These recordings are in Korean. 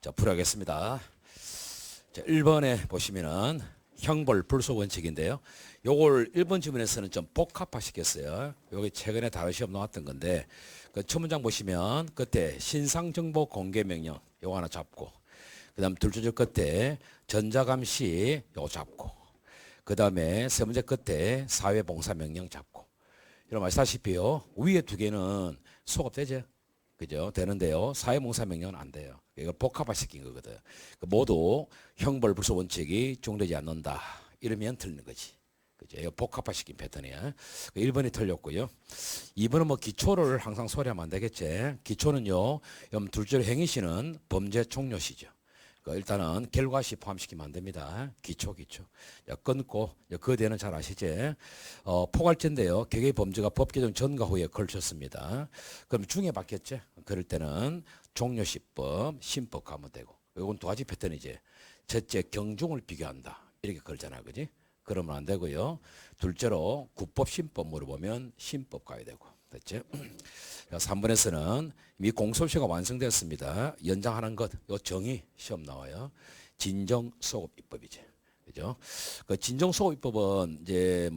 자, 풀어가겠습니다. 자, 1번에 보시면은 형벌 불소 원칙인데요. 요걸 1번 지문에서는 좀 복합화 시켰어요. 요게 최근에 다른 시험 나왔던 건데, 그 첫 문장 보시면 그때 신상정보 공개 명령 요거 하나 잡고, 그 다음 둘째 줄 끝에 전자감시 요거 잡고, 그 다음에 세 번째 끝에 사회봉사 명령 잡고. 여러분 아시다시피요, 위에 두 개는 소급되죠. 그죠? 되는데요. 사회봉사 명령은 안 돼요. 이걸 복합화 시킨 거거든. 모두 형벌 불소 원칙이 적용되지 않는다. 이러면 틀리는 거지. 그죠? 이거 복합화 시킨 패턴이야. 1번이 틀렸고요. 2번은 뭐 기초를 항상 소리하면 안 되겠지. 기초는요, 둘째 행위시는 범죄 종료시죠. 일단은 결과시 포함시키면 안 됩니다. 기초. 자, 끊고, 그 뒤에는 잘 아시지? 포괄제인데요. 개개의 범죄가 법 개정 전과 후에 걸쳤습니다. 그럼 중에 받겠죠? 그럴 때는 종료시법, 신법 가면 되고. 이건 두 가지 패턴이지. 첫째, 경중을 비교한다. 이렇게 걸잖아. 그지? 그러면 안 되고요. 둘째로 구법, 신법 물어보면 신법 가야 되고. 됐죠? 3번에서는 이미 공소시효가 완성되었습니다. 연장하는 것, 요 정의 시험 나와요. 진정소급입법이죠. 그죠? 그 진정소급입법은 이제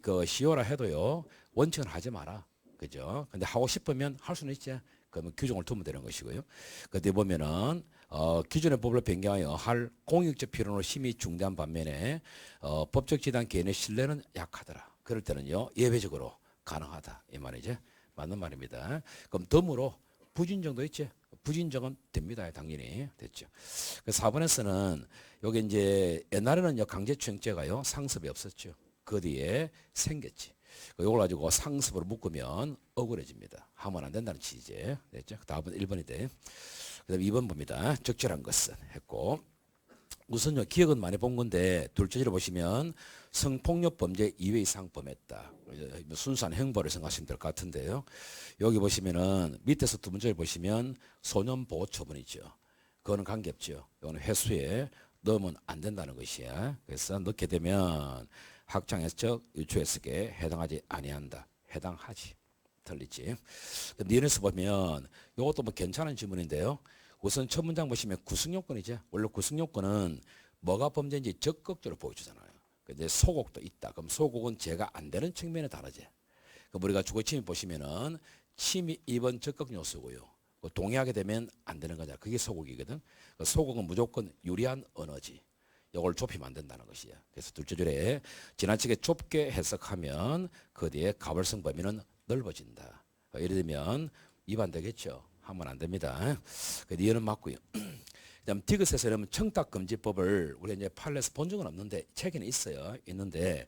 그 시효라 해도요, 원칙은 하지 마라. 그죠? 근데 하고 싶으면 할 수는 있지. 그러면 규정을 두면 되는 것이고요. 그때 보면은 기존의 법을 변경하여 할 공익적 필요로 심히 중대한 반면에 법적 지단 개인의 신뢰는 약하더라. 그럴 때는요, 예외적으로 가능하다. 이 말이죠. 맞는 말입니다. 그럼 덤으로 부진정도 있지. 부진정은 됩니다. 당연히 됐죠. 4번에서는 여기 이제 옛날에는 강제추행죄가요 상습이 없었죠. 그 뒤에 생겼지. 이걸 가지고 상습으로 묶으면 억울해집니다. 하면 안 된다는 취지. 됐죠. 다음은 1번이 돼. 그다음 2번 봅니다. 적절한 것은 했고. 우선요, 기억은 많이 본 건데 둘째 줄을 보시면 성폭력 범죄 2회 이상 범했다. 순수한 형벌을 생각하시면 될 것 같은데요. 여기 보시면은 밑에서 두 번째를 보시면 소년 보호 처분이죠. 그거는 관계없죠. 이거는 회수에 넣으면 안 된다는 것이야. 그래서 넣게 되면 학창에서 유추해석에 해당하지 아니한다. 해당하지. 틀리지. 니은에서 보면 이것도 뭐 괜찮은 질문인데요. 우선 첫 문장 보시면 구성요건이죠. 원래 구성요건은 뭐가 범죄인지 적극적으로 보여주잖아요. 근데 소곡도 있다. 그럼 소곡은 죄가 안 되는 측면에 다르지. 그럼 우리가 주거침입 보시면은 침입 2번 적극 요소고요. 동의하게 되면 안 되는 거잖아. 그게 소곡이거든. 소곡은 무조건 유리한 언어지. 이걸 좁히면 안 된다는 것이야. 그래서 둘째 줄에 지나치게 좁게 해석하면 그 뒤에 가벌성 범위는 넓어진다. 예를 들면 위반되겠죠. 하면 안 됩니다. 그 니은은 맞고요. 그다음 디귿에서는 청탁금지법을 우리 이제 판례에서 본 적은 없는데 책에는 있어요. 있는데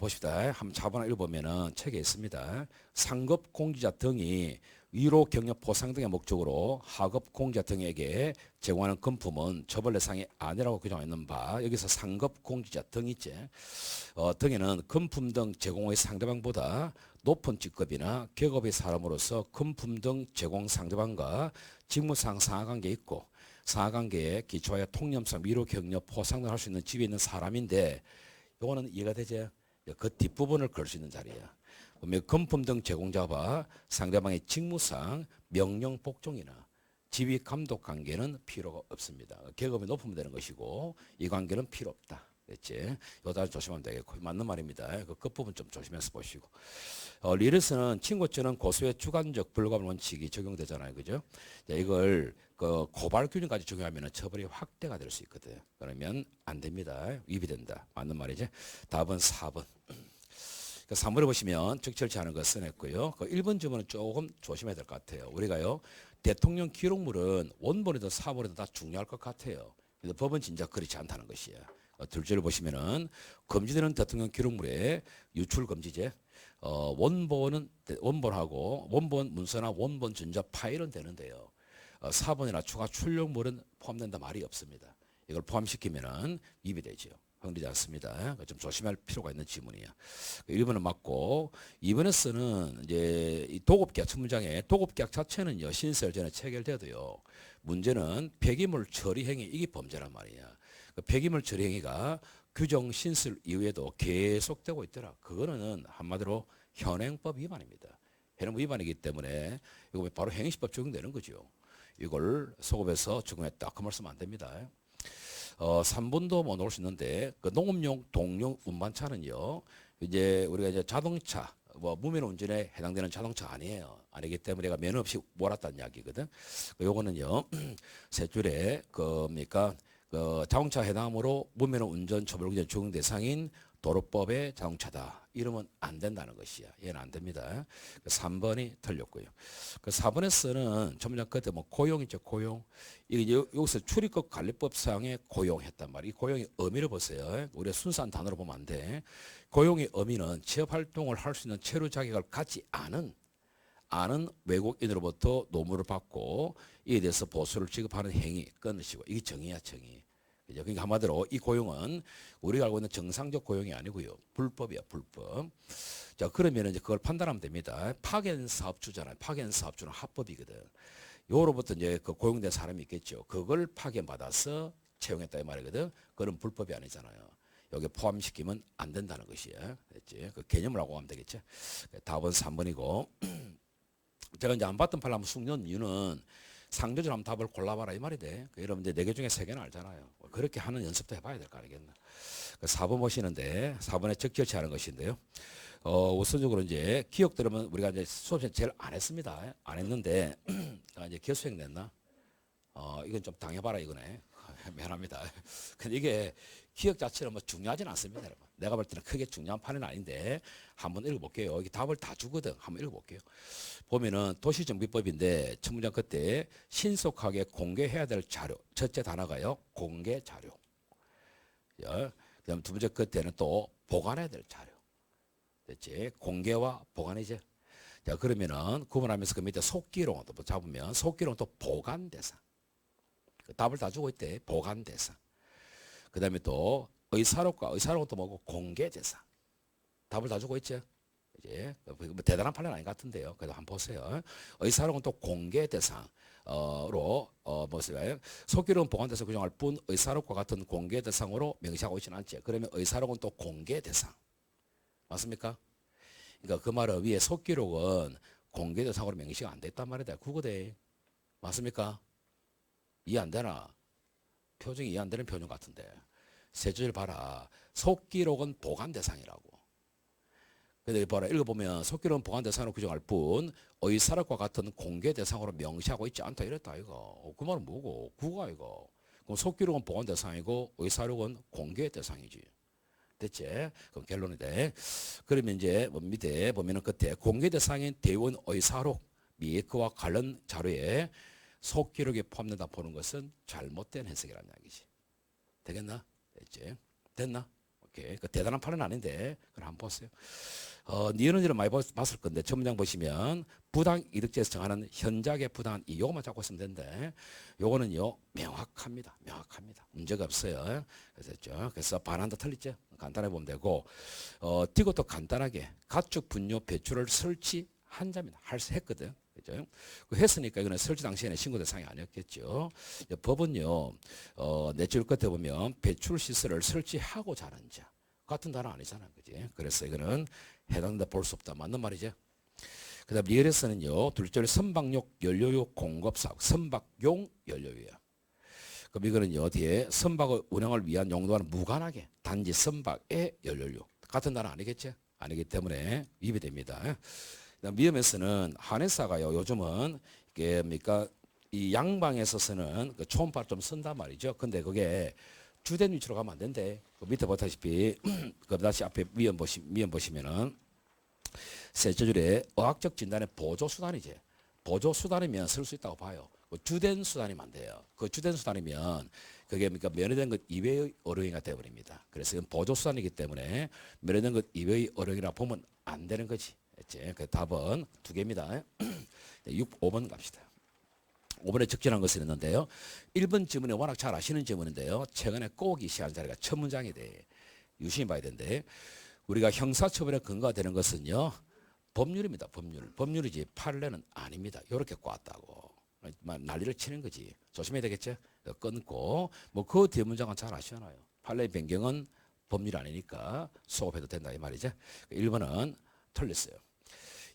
보십시다. 한번 자본을 읽어보면은 책에 있습니다. 상급 공직자 등이 위로 경력 보상 등의 목적으로 하급 공직자 등에게 제공하는 금품은 처벌 대상이 아니라고 규정하고 있는 바, 여기서 상급 공직자 등 있지. 등에는 금품 등 제공의 상대방보다 높은 직급이나 계급의 사람으로서 금품 등 제공 상대방과 직무상 상하관계에 있고 상하관계에 기초하여 통념상 위로 경력 포상을 할 수 있는 집에 있는 사람인데, 요거는 이해가 되죠? 그 뒷부분을 걸 수 있는 자리야. 그러면 금품 등 제공자와 상대방의 직무상 명령 복종이나 지휘 감독 관계는 필요가 없습니다. 계급이 높으면 되는 것이고 이 관계는 필요 없다. 됐지? 요다 조심하면 되겠고 맞는 말입니다. 그 끝부분 좀 조심해서 보시고. 리르스는 친고죄는 고소의 주관적 불가분 원칙이 적용되잖아요. 그죠? 자, 이걸 그 고발 규정까지 적용하면 처벌이 확대가 될 수 있거든. 그러면 안 됩니다. 위배된다. 맞는 말이죠. 답은 4번. 3번에 보시면 적절치 않은 것은 했고요. 그 1번 주문은 조금 조심해야 될 것 같아요. 우리가요, 대통령 기록물은 원본이든 사본이든 다 중요할 것 같아요. 그래서 법은 진짜 그렇지 않다는 것이에요. 둘째를 보시면은 금지되는 대통령 기록물의 유출 금지제. 원본하고 원본 문서나 원본 전자 파일은 되는데요. 사본이나 추가 출력물은 포함된다 말이 없습니다. 이걸 포함시키면은 위배되죠. 허용되지 않습니다. 좀 조심할 필요가 있는 지문이에요. 1번은 맞고 2번에서는 이제 이 도급계약 첫 문장에 도급계약 자체는요 신설 전에 체결돼도요 문제는 폐기물 처리 행위 이게 범죄란 말이야. 그 폐기물 처리 행위가 규정 신설 이후에도 계속되고 있더라. 그거는 한마디로 현행법 위반입니다. 현행법 위반이기 때문에 이거 바로 행위시법 적용되는 거죠. 이걸 소급해서 적용했다. 그 말씀 안 됩니다. 3번도 뭐 넣을 수 있는데 그 농업용 동용 운반차는요. 이제 우리가 이제 자동차 뭐 무면 운전에 해당되는 자동차 아니기 때문에 내가 면허 없이 몰았다는 이야기거든. 요거는요. 세 줄에 뭡니까? 그 자동차 해당으로 무면 운전 처벌구제 적용 대상인 도로법의 자동차다. 이러면 안 된다는 것이야. 얘는 안 됩니다. 3번이 틀렸고요. 그 4번에서는 전문장 끝에 뭐 고용이죠. 고용. 이게 여기서 출입국 관리법상에 고용했단 말이에요. 이 고용의 의미를 보세요. 우리가 순수한 단어로 보면 안 돼. 고용의 의미는 취업활동을 할 수 있는 체류 자격을 갖지 않은 외국인으로부터 노무를 받고 이에 대해서 보수를 지급하는 행위 끊으시고 이게 정의야 정의. 그러니까 한마디로 이 고용은 우리가 알고 있는 정상적 고용이 아니고요. 불법이야 불법. 자 그러면 이제 그걸 판단하면 됩니다. 파견 사업주잖아요. 파견 사업주는 합법이거든. 요로부터 이제 그 고용된 사람이 있겠죠. 그걸 파견받아서 채용했다 이 말이거든. 그건 불법이 아니잖아요. 여기 포함시키면 안 된다는 것이야. 됐지? 그 개념을 하고 하면 되겠죠. 답은 3번이고. 제가 이제 안 봤던 팔 한번 숙련 이유는 상대적으로 한번 답을 골라봐라 이 말이 돼. 여러분들 4개 중에 3개는 알잖아요. 그렇게 하는 연습도 해봐야 될 거 아니겠나. 4번 보시는데 4번에 적절치 않은 것인데요. 우선적으로 이제 기억 들으면 우리가 이제 수업에 제일 안 했습니다. 안 했는데 이제 기억수행 냈나? 이건 좀 당해봐라 이거네. 미안합니다. 근데 이게 기억 자체는 뭐 중요하진 않습니다, 여러분. 내가 볼 때는 크게 중요한 판은 아닌데 한번 읽어볼게요. 이게 답을 다 주거든. 한번 읽어볼게요. 보면은 도시정비법인데 첫 문장 끝에 신속하게 공개해야 될 자료. 첫째 단어가요. 공개 자료. 그다음 두 번째 끝에는 또 보관해야 될 자료. 됐지? 공개와 보관이죠. 자 그러면은 구분하면서 그 밑에 속기록을 또 잡으면 속기록은 또 보관 대상. 답을 다 주고 있대. 보관 대상. 그 다음에 또 의사록과 의사록은 또 뭐고 공개 대상. 답을 다 주고 있죠. 이제 뭐 대단한 판례는 아닌 것 같은데요. 그래도 한번 보세요. 의사록은 또 공개 대상으로 무엇일까요? 속기록은 보관 대상 규정할 뿐 의사록과 같은 공개 대상으로 명시하고 있지는 않지. 그러면 의사록은 또 공개 대상. 맞습니까? 그러니까 그 말은 위에 속기록은 공개 대상으로 명시가 안 됐단 말이다. 국어대. 맞습니까? 이해 안 되나? 표정이 이해 안 되는 표정 같은데. 세 줄 봐라. 속기록은 보관 대상이라고. 근데 봐라. 읽어보면 속기록은 보관 대상으로 규정할 뿐 의사록과 같은 공개 대상으로 명시하고 있지 않다 이랬다 이거. 그 말은 뭐고? 국어가 이거. 그럼 속기록은 보관 대상이고 의사록은 공개 대상이지. 됐지? 그럼 결론이 돼. 그러면 이제 밑에 보면은 끝에 공개 대상인 대원 의사록 및 그와 관련 자료에 속기록에 포함된다 보는 것은 잘못된 해석이라는 이야기지. 되겠나? 됐지? 됐나? 오케이. 그 대단한 판은 아닌데 그럼 한번 보세요. 니은은 많이 봤을 건데 첫 문장 보시면 부당이득제에서 정하는 현작에 부당한 이 요것만 잡고 있으면 되는데 요거는요 명확합니다. 명확합니다. 문제가 없어요. 그래서 반환도 틀리죠. 간단하게 보면 되고 이것도 간단하게 가축 분뇨 배출을 설치한답니다. 했거든. 그죠? 했으니까 이거는 설치 당시에는 신고 대상이 아니었겠죠. 법은요, 네 줄 끝에 보면 배출 시설을 설치하고 자는 자. 같은 단어 아니잖아. 그지? 그래서 이거는 해당된다 볼 수 없다. 맞는 말이죠. 그 다음 리얼에서는요, 둘째 선박용 연료유 공급사업. 선박용 연료유야. 그럼 이거는요, 뒤에 선박의 운항을 위한 용도와는 무관하게 단지 선박의 연료유. 같은 단어 아니겠죠? 아니기 때문에 위배됩니다. 위험에서는 한해사가요 요즘은 이게 뭡니까 이 양방에 있어서는 그 초음파를 좀 쓴단 말이죠. 근데 그게 주된 위치로 가면 안 된대. 그 밑에 보다시피 그 다시 앞에 위험 보시면은 셋째 줄에 의학적 진단의 보조 수단이지. 보조 수단이면 쓸 수 있다고 봐요. 그 주된 수단이면 안 돼요. 그 주된 수단이면 그게 그러니까 면허된 것 이외의 어뢰가 되어버립니다. 그래서 이건 보조 수단이기 때문에 면허된 것 이외의 어뢰라 보면 안 되는 거지. 그 답은 두 개입니다. 5번 갑시다. 5번에 적절한 것을 했는데요. 1번 지문에 워낙 잘 아시는 지문인데요. 최근에 꼭 이시한 자리가 첫 문장이 돼. 유심히 봐야 되는데 우리가 형사처벌에 근거가 되는 것은요. 법률입니다. 법률이지 판례는 아닙니다. 이렇게 꽈왔다고. 난리를 치는 거지. 조심해야 되겠죠. 끊고 뭐 그 뒤에 문장은 잘 아시잖아요. 판례의 변경은 법률이 아니니까 수업해도 된다 이 말이죠. 1번은 틀렸어요.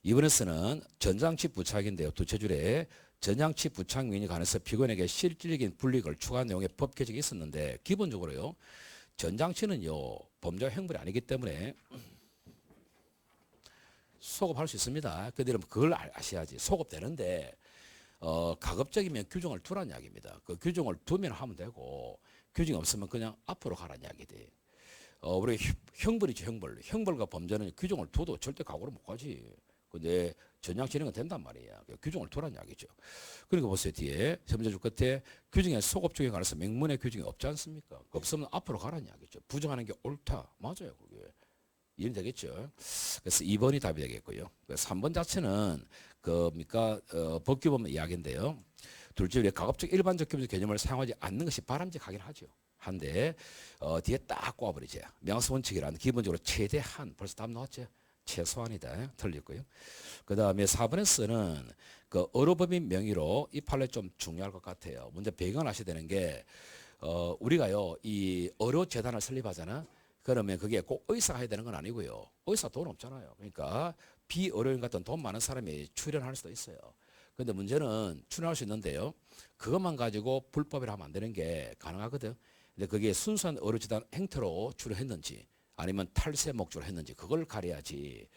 2번에서는 전장치 부착인데요. 두째 줄에 전양치 부착민이 관해서 피고인에게 실질적인 불이익을 추가한 내용의 법 개정이 있었는데 기본적으로요. 전장치는요. 범죄 행불이 아니기 때문에 소급할 수 있습니다. 그들은 그걸 아셔야지. 소급되는데 가급적이면 규정을 두란 이야기입니다. 그 규정을 두면 하면 되고 규정이 없으면 그냥 앞으로 가란 이야기지. 우리 형벌이죠, 형벌. 형벌과 범죄는 규정을 둬도 절대 각오를 못 가지. 근데 전향 진행은 된단 말이야. 규정을 두란 이야기죠. 그러니까 보세요. 뒤에 세문제주 끝에 규정의 소급 적용에 관해서 명문의 규정이 없지 않습니까? 없으면 앞으로 가란 이야기죠. 부정하는 게 옳다. 맞아요. 그게. 이해되겠죠? 그래서 2번이 답이 되겠고요. 3번 자체는 그니까 법규범 이야기인데요. 둘째, 가급적 일반적 규범적 개념을 사용하지 않는 것이 바람직하긴 하죠. 한데 뒤에 딱 꼽아버리죠. 명수 원칙이라는 기본적으로 최대한 벌써 답 나왔죠. 최소한이다. 틀렸고요. 그 다음에 4번에서는 그 의료법인 명의로 이 판례 좀 중요할 것 같아요. 먼저 배경을 아셔야 되는 게 우리가요 이 의료재단을 설립하잖아. 그러면 그게 꼭 의사가 해야 되는 건 아니고요. 의사 돈 없잖아요. 그러니까 비의료인 같은 돈 많은 사람이 출연할 수도 있어요. 근데 문제는 출연할 수 있는데요. 그것만 가지고 불법이라 하면 안 되는 게 가능하거든. 근데 그게 순수한 의료재단 행태로 출연했는지 아니면 탈세 목적으로 했는지 그걸 가려야지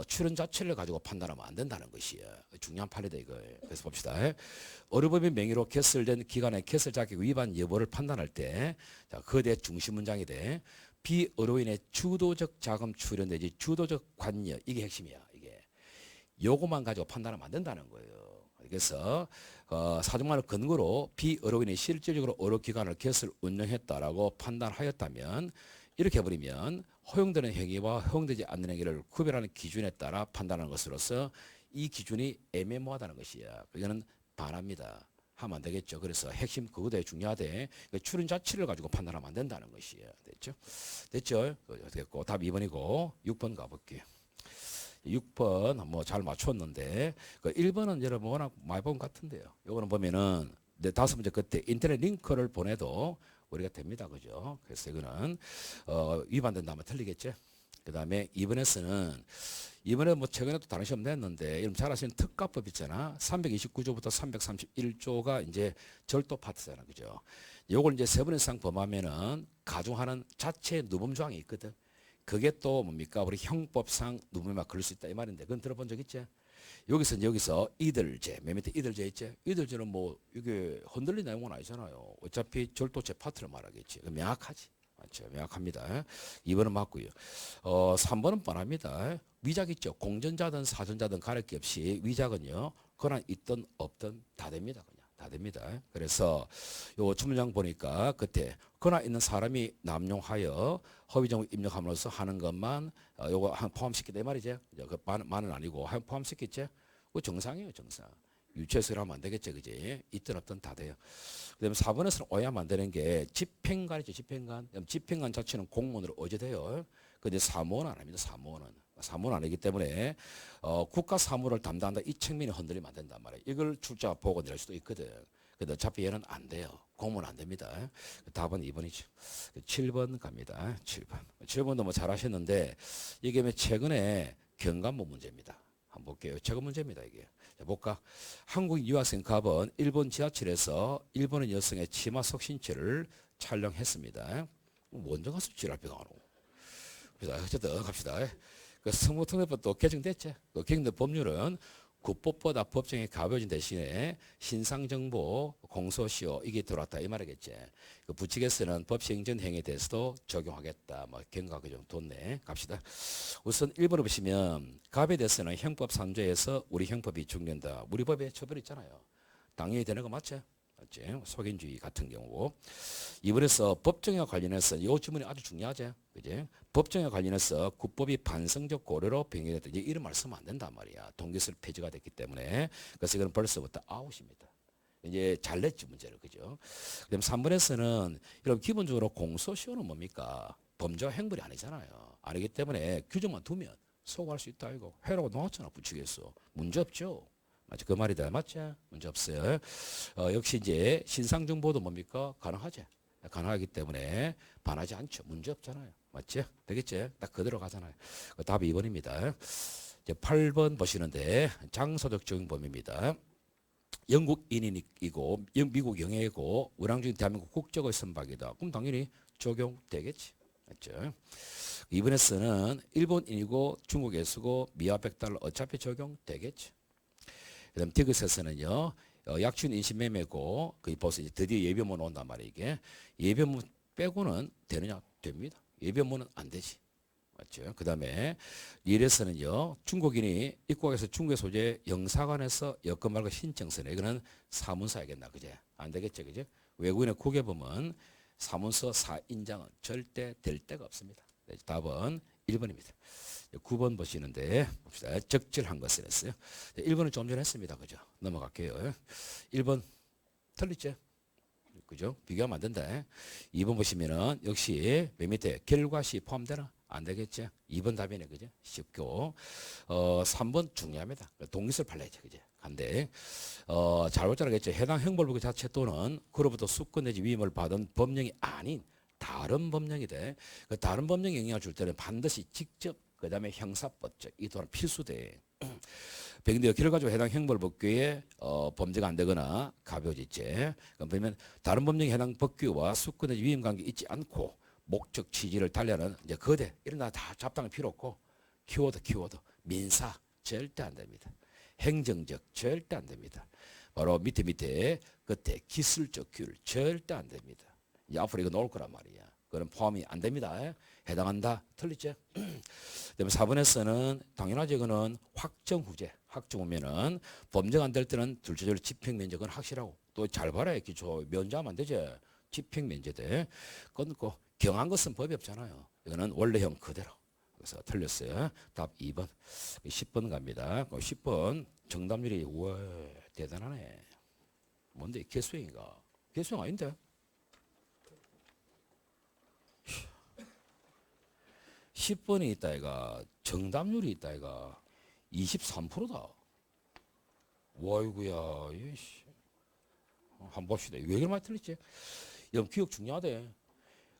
출연 자체를 가지고 판단하면 안 된다는 것이에요. 중요한 판례다 이거. 그래서 봅시다. 의료법인 명의로 개설된 기관의 개설 자격 위반 여부를 판단할 때 그에 대해 중심 문장이 돼. 비의료인의 주도적 자금 출연 내지 주도적 관여 이게 핵심이야. 이게 요거만 가지고 판단하면 안 된다는 거예요. 그래서 사정만을 근거로 비의료인이 실질적으로 의료기관을 개설 운영했다라고 판단하였다면 이렇게 해버리면 허용되는 행위와 허용되지 않는 행위를 구별하는 기준에 따라 판단하는 것으로서 이 기준이 애매모호하다는 것이야. 이거는 반합니다. 하면 안 되겠죠. 그래서 핵심 그거 되게 중요하대. 출연 자체를 가지고 판단하면 안 된다는 것이에요. 됐죠? 됐죠? 됐고 답 2번이고 6번 가볼게요. 6번 뭐 잘 맞췄는데 그 1번은 여러분 워낙 많이 본 것 같은데요. 요거는 보면은 내 5번째 끝에 인터넷 링크를 보내도 우리가 됩니다. 그죠? 그래서 이거는 위반된다면 틀리겠죠? 그 다음에 2번에서는 이번에 뭐 최근에도 다른 시험 냈는데 여러분 잘 아시는 특가법 있잖아. 329조부터 331조가 이제 절도 파트잖아. 그죠? 요걸 이제 3번 이상 범하면은 가중하는 자체 누범 조항이 있거든. 그게 또 뭡니까? 우리 형법상 누범에 걸릴 수 있다 이 말인데 그건 들어본 적 있지? 여기서 이들죄, 맨 밑에 이들죄 있지? 이들죄는 뭐 이게 흔들린 내용은 아니잖아요. 어차피 절도죄 파트를 말하겠지. 명확하지. 맞죠? 명확합니다. 2번은 맞고요. 3번은 뻔합니다. 위작 있죠. 공전자든 사전자든 가릴 게 없이 위작은요. 권한 있든 없든 다 됩니다. 그냥 다 됩니다. 그래서 요 주문장 보니까 그때 권한 있는 사람이 남용하여 허위정보 입력함으로써 하는 것만 요거 포함시키다 이 말이죠. 그 만은 아니고 포함시켰죠. 그 정상이에요. 정상. 유체수를 하면 안 되겠죠. 그지? 있든 없든 다 돼요. 그 다음에 4번에서는 오해하면 안 되는 게 집행관이죠. 집행관. 집행관 자체는 공무원으로 어제돼요. 근데 사무원은 안 합니다. 사무원은 아니기 때문에 국가 사무를 담당한다. 이 측면이 흔들리면 안 된단 말이에요. 이걸 출자 보고 낼 수도 있거든. 근데 어차피 얘는 안 돼요. 공무원 안 됩니다. 답은 2번이죠. 7번 갑니다. 7번. 7번도 뭐 잘하셨는데 이게 최근에 경감모 문제입니다. 한번 볼게요. 최근 문제입니다. 이게. 자, 볼까? 한국 유학생 갑은 일본 지하철에서 일본인 여성의 치마 속신체를 촬영했습니다. 먼저 가서 지랄비가 안 오고. 어쨌든 갑시다. 그 성폭행법도 개정됐죠. 그 개정된 법률은 국법보다 법정이 가벼워진 대신에 신상정보 공소시효 이게 들어왔다 이 말이겠지. 그 부칙에서는 법 시행 전 행위에 대해서도 적용하겠다. 뭐 경과 규정 뒀네. 갑시다. 우선 1번을 보시면 갑에 대해서는 형법 3조에서 우리 형법이 적용된다. 우리 법에 처벌 있잖아요. 당연히 되는 거 맞죠? 맞지? 속인주의 같은 경우. 이번에서 법정에 관련해서 이 질문이 아주 중요하죠. 그지? 법정에 관련해서 국법이 반성적 고려로 변경됐다. 이제 이런 말 쓰면 안 된단 말이야. 동기술 폐지가 됐기 때문에. 그래서 이건 벌써부터 아웃입니다. 이제 잘 냈지 문제를. 그죠? 그다음 3번에서는 여러분 기본적으로 공소시효는 뭡니까? 범죄와 행벌이 아니잖아요. 아니기 때문에 규정만 두면 소구할 수 있다 이거. 해라고 나왔잖아. 부칙에서. 문제 없죠. 맞죠? 그 말이다. 맞죠? 문제 없어요. 역시 이제 신상정보도 뭡니까? 가능하죠. 가능하기 때문에 반하지 않죠. 문제 없잖아요. 맞죠? 되겠죠? 딱 그대로 가잖아요. 답이 2번입니다. 이제 8번 보시는데 장소적 적용범위입니다. 영국인이고 미국 영해고 운항 중인 대한민국 국적의 선박이다. 그럼 당연히 적용되겠지. 맞죠? 이번에서는 일본인이고 중국에 쓰고 미화 100달러 어차피 적용되겠지. 그다음 디귿에서는요. 약춘 인신매매고 거의 벌써 이제 드디어 예비문 온단 말이에요. 이게 예비문 빼고는 되느냐? 됩니다. 예비문은 안 되지. 맞죠? 그 다음에 일에서는요. 중국인이 입국에서 중국의 소재 영사관에서 여권 말고 신청서네. 이거는 사문서야겠나. 그제? 안 되겠죠. 그제? 외국인의 국외범은 사문서 사인장은 절대 될 데가 없습니다. 네, 답은 1번입니다. 9번 보시는데 봅시다. 적절한 것을 했어요. 1번은 좀 전에 했습니다. 그죠? 넘어갈게요. 1번 틀리죠? 그죠? 비교하면 안 된다. 2번 보시면은 역시 맨 밑에 결과시 포함되나? 안 되겠죠? 2번 답이네. 그죠? 쉽고. 3번 중요합니다. 동의서를 팔려야지. 그죠? 한데, 잘 볼 줄 알겠죠? 해당 형벌부 자체 또는 그로부터 수권 내지 위임을 받은 법령이 아닌 다른 법령이 돼. 그 다른 법령에 영향을 줄 때는 반드시 직접 그 다음에 형사법적 이 또한 필수돼. 백인되어 결과적으로 해당 형벌법규에 범죄가 안 되거나 가벼워지지. 그러면 다른 법령에 해당 법규와 수권 내지 위임 관계 있지 않고 목적 취지를 달리하는 이제 거대 이런 거 다 잡당할 필요 없고 키워드 민사 절대 안 됩니다. 행정적 절대 안 됩니다. 바로 밑에 끝에 기술적 규율 절대 안 됩니다. 이제 앞으로 이거 나올 거란 말이야. 그런 포함이 안 됩니다. 해당한다. 틀리죠? 그다음에 4번에서는 당연하지. 이거는 확정 후제. 확정 후면은 범죄가 안 될 때는 둘째적으로 집행 면제는 확실하고 또 잘 봐라. 기초 면제하면 안 되지. 집행 면제돼. 끊고 경한 것은 법이 없잖아요. 이거는 원래형 그대로. 그래서 틀렸어요. 답 2번. 10번 갑니다. 10번 정답률이 우와 대단하네. 뭔데 개수형인가? 개수형 아닌데? 10번이 있다 이가 정답률이 있다 이가 23%다. 와이구야. 한번 봅시다. 왜 이렇게 많이 틀렸지? 여러분 기억 중요하대.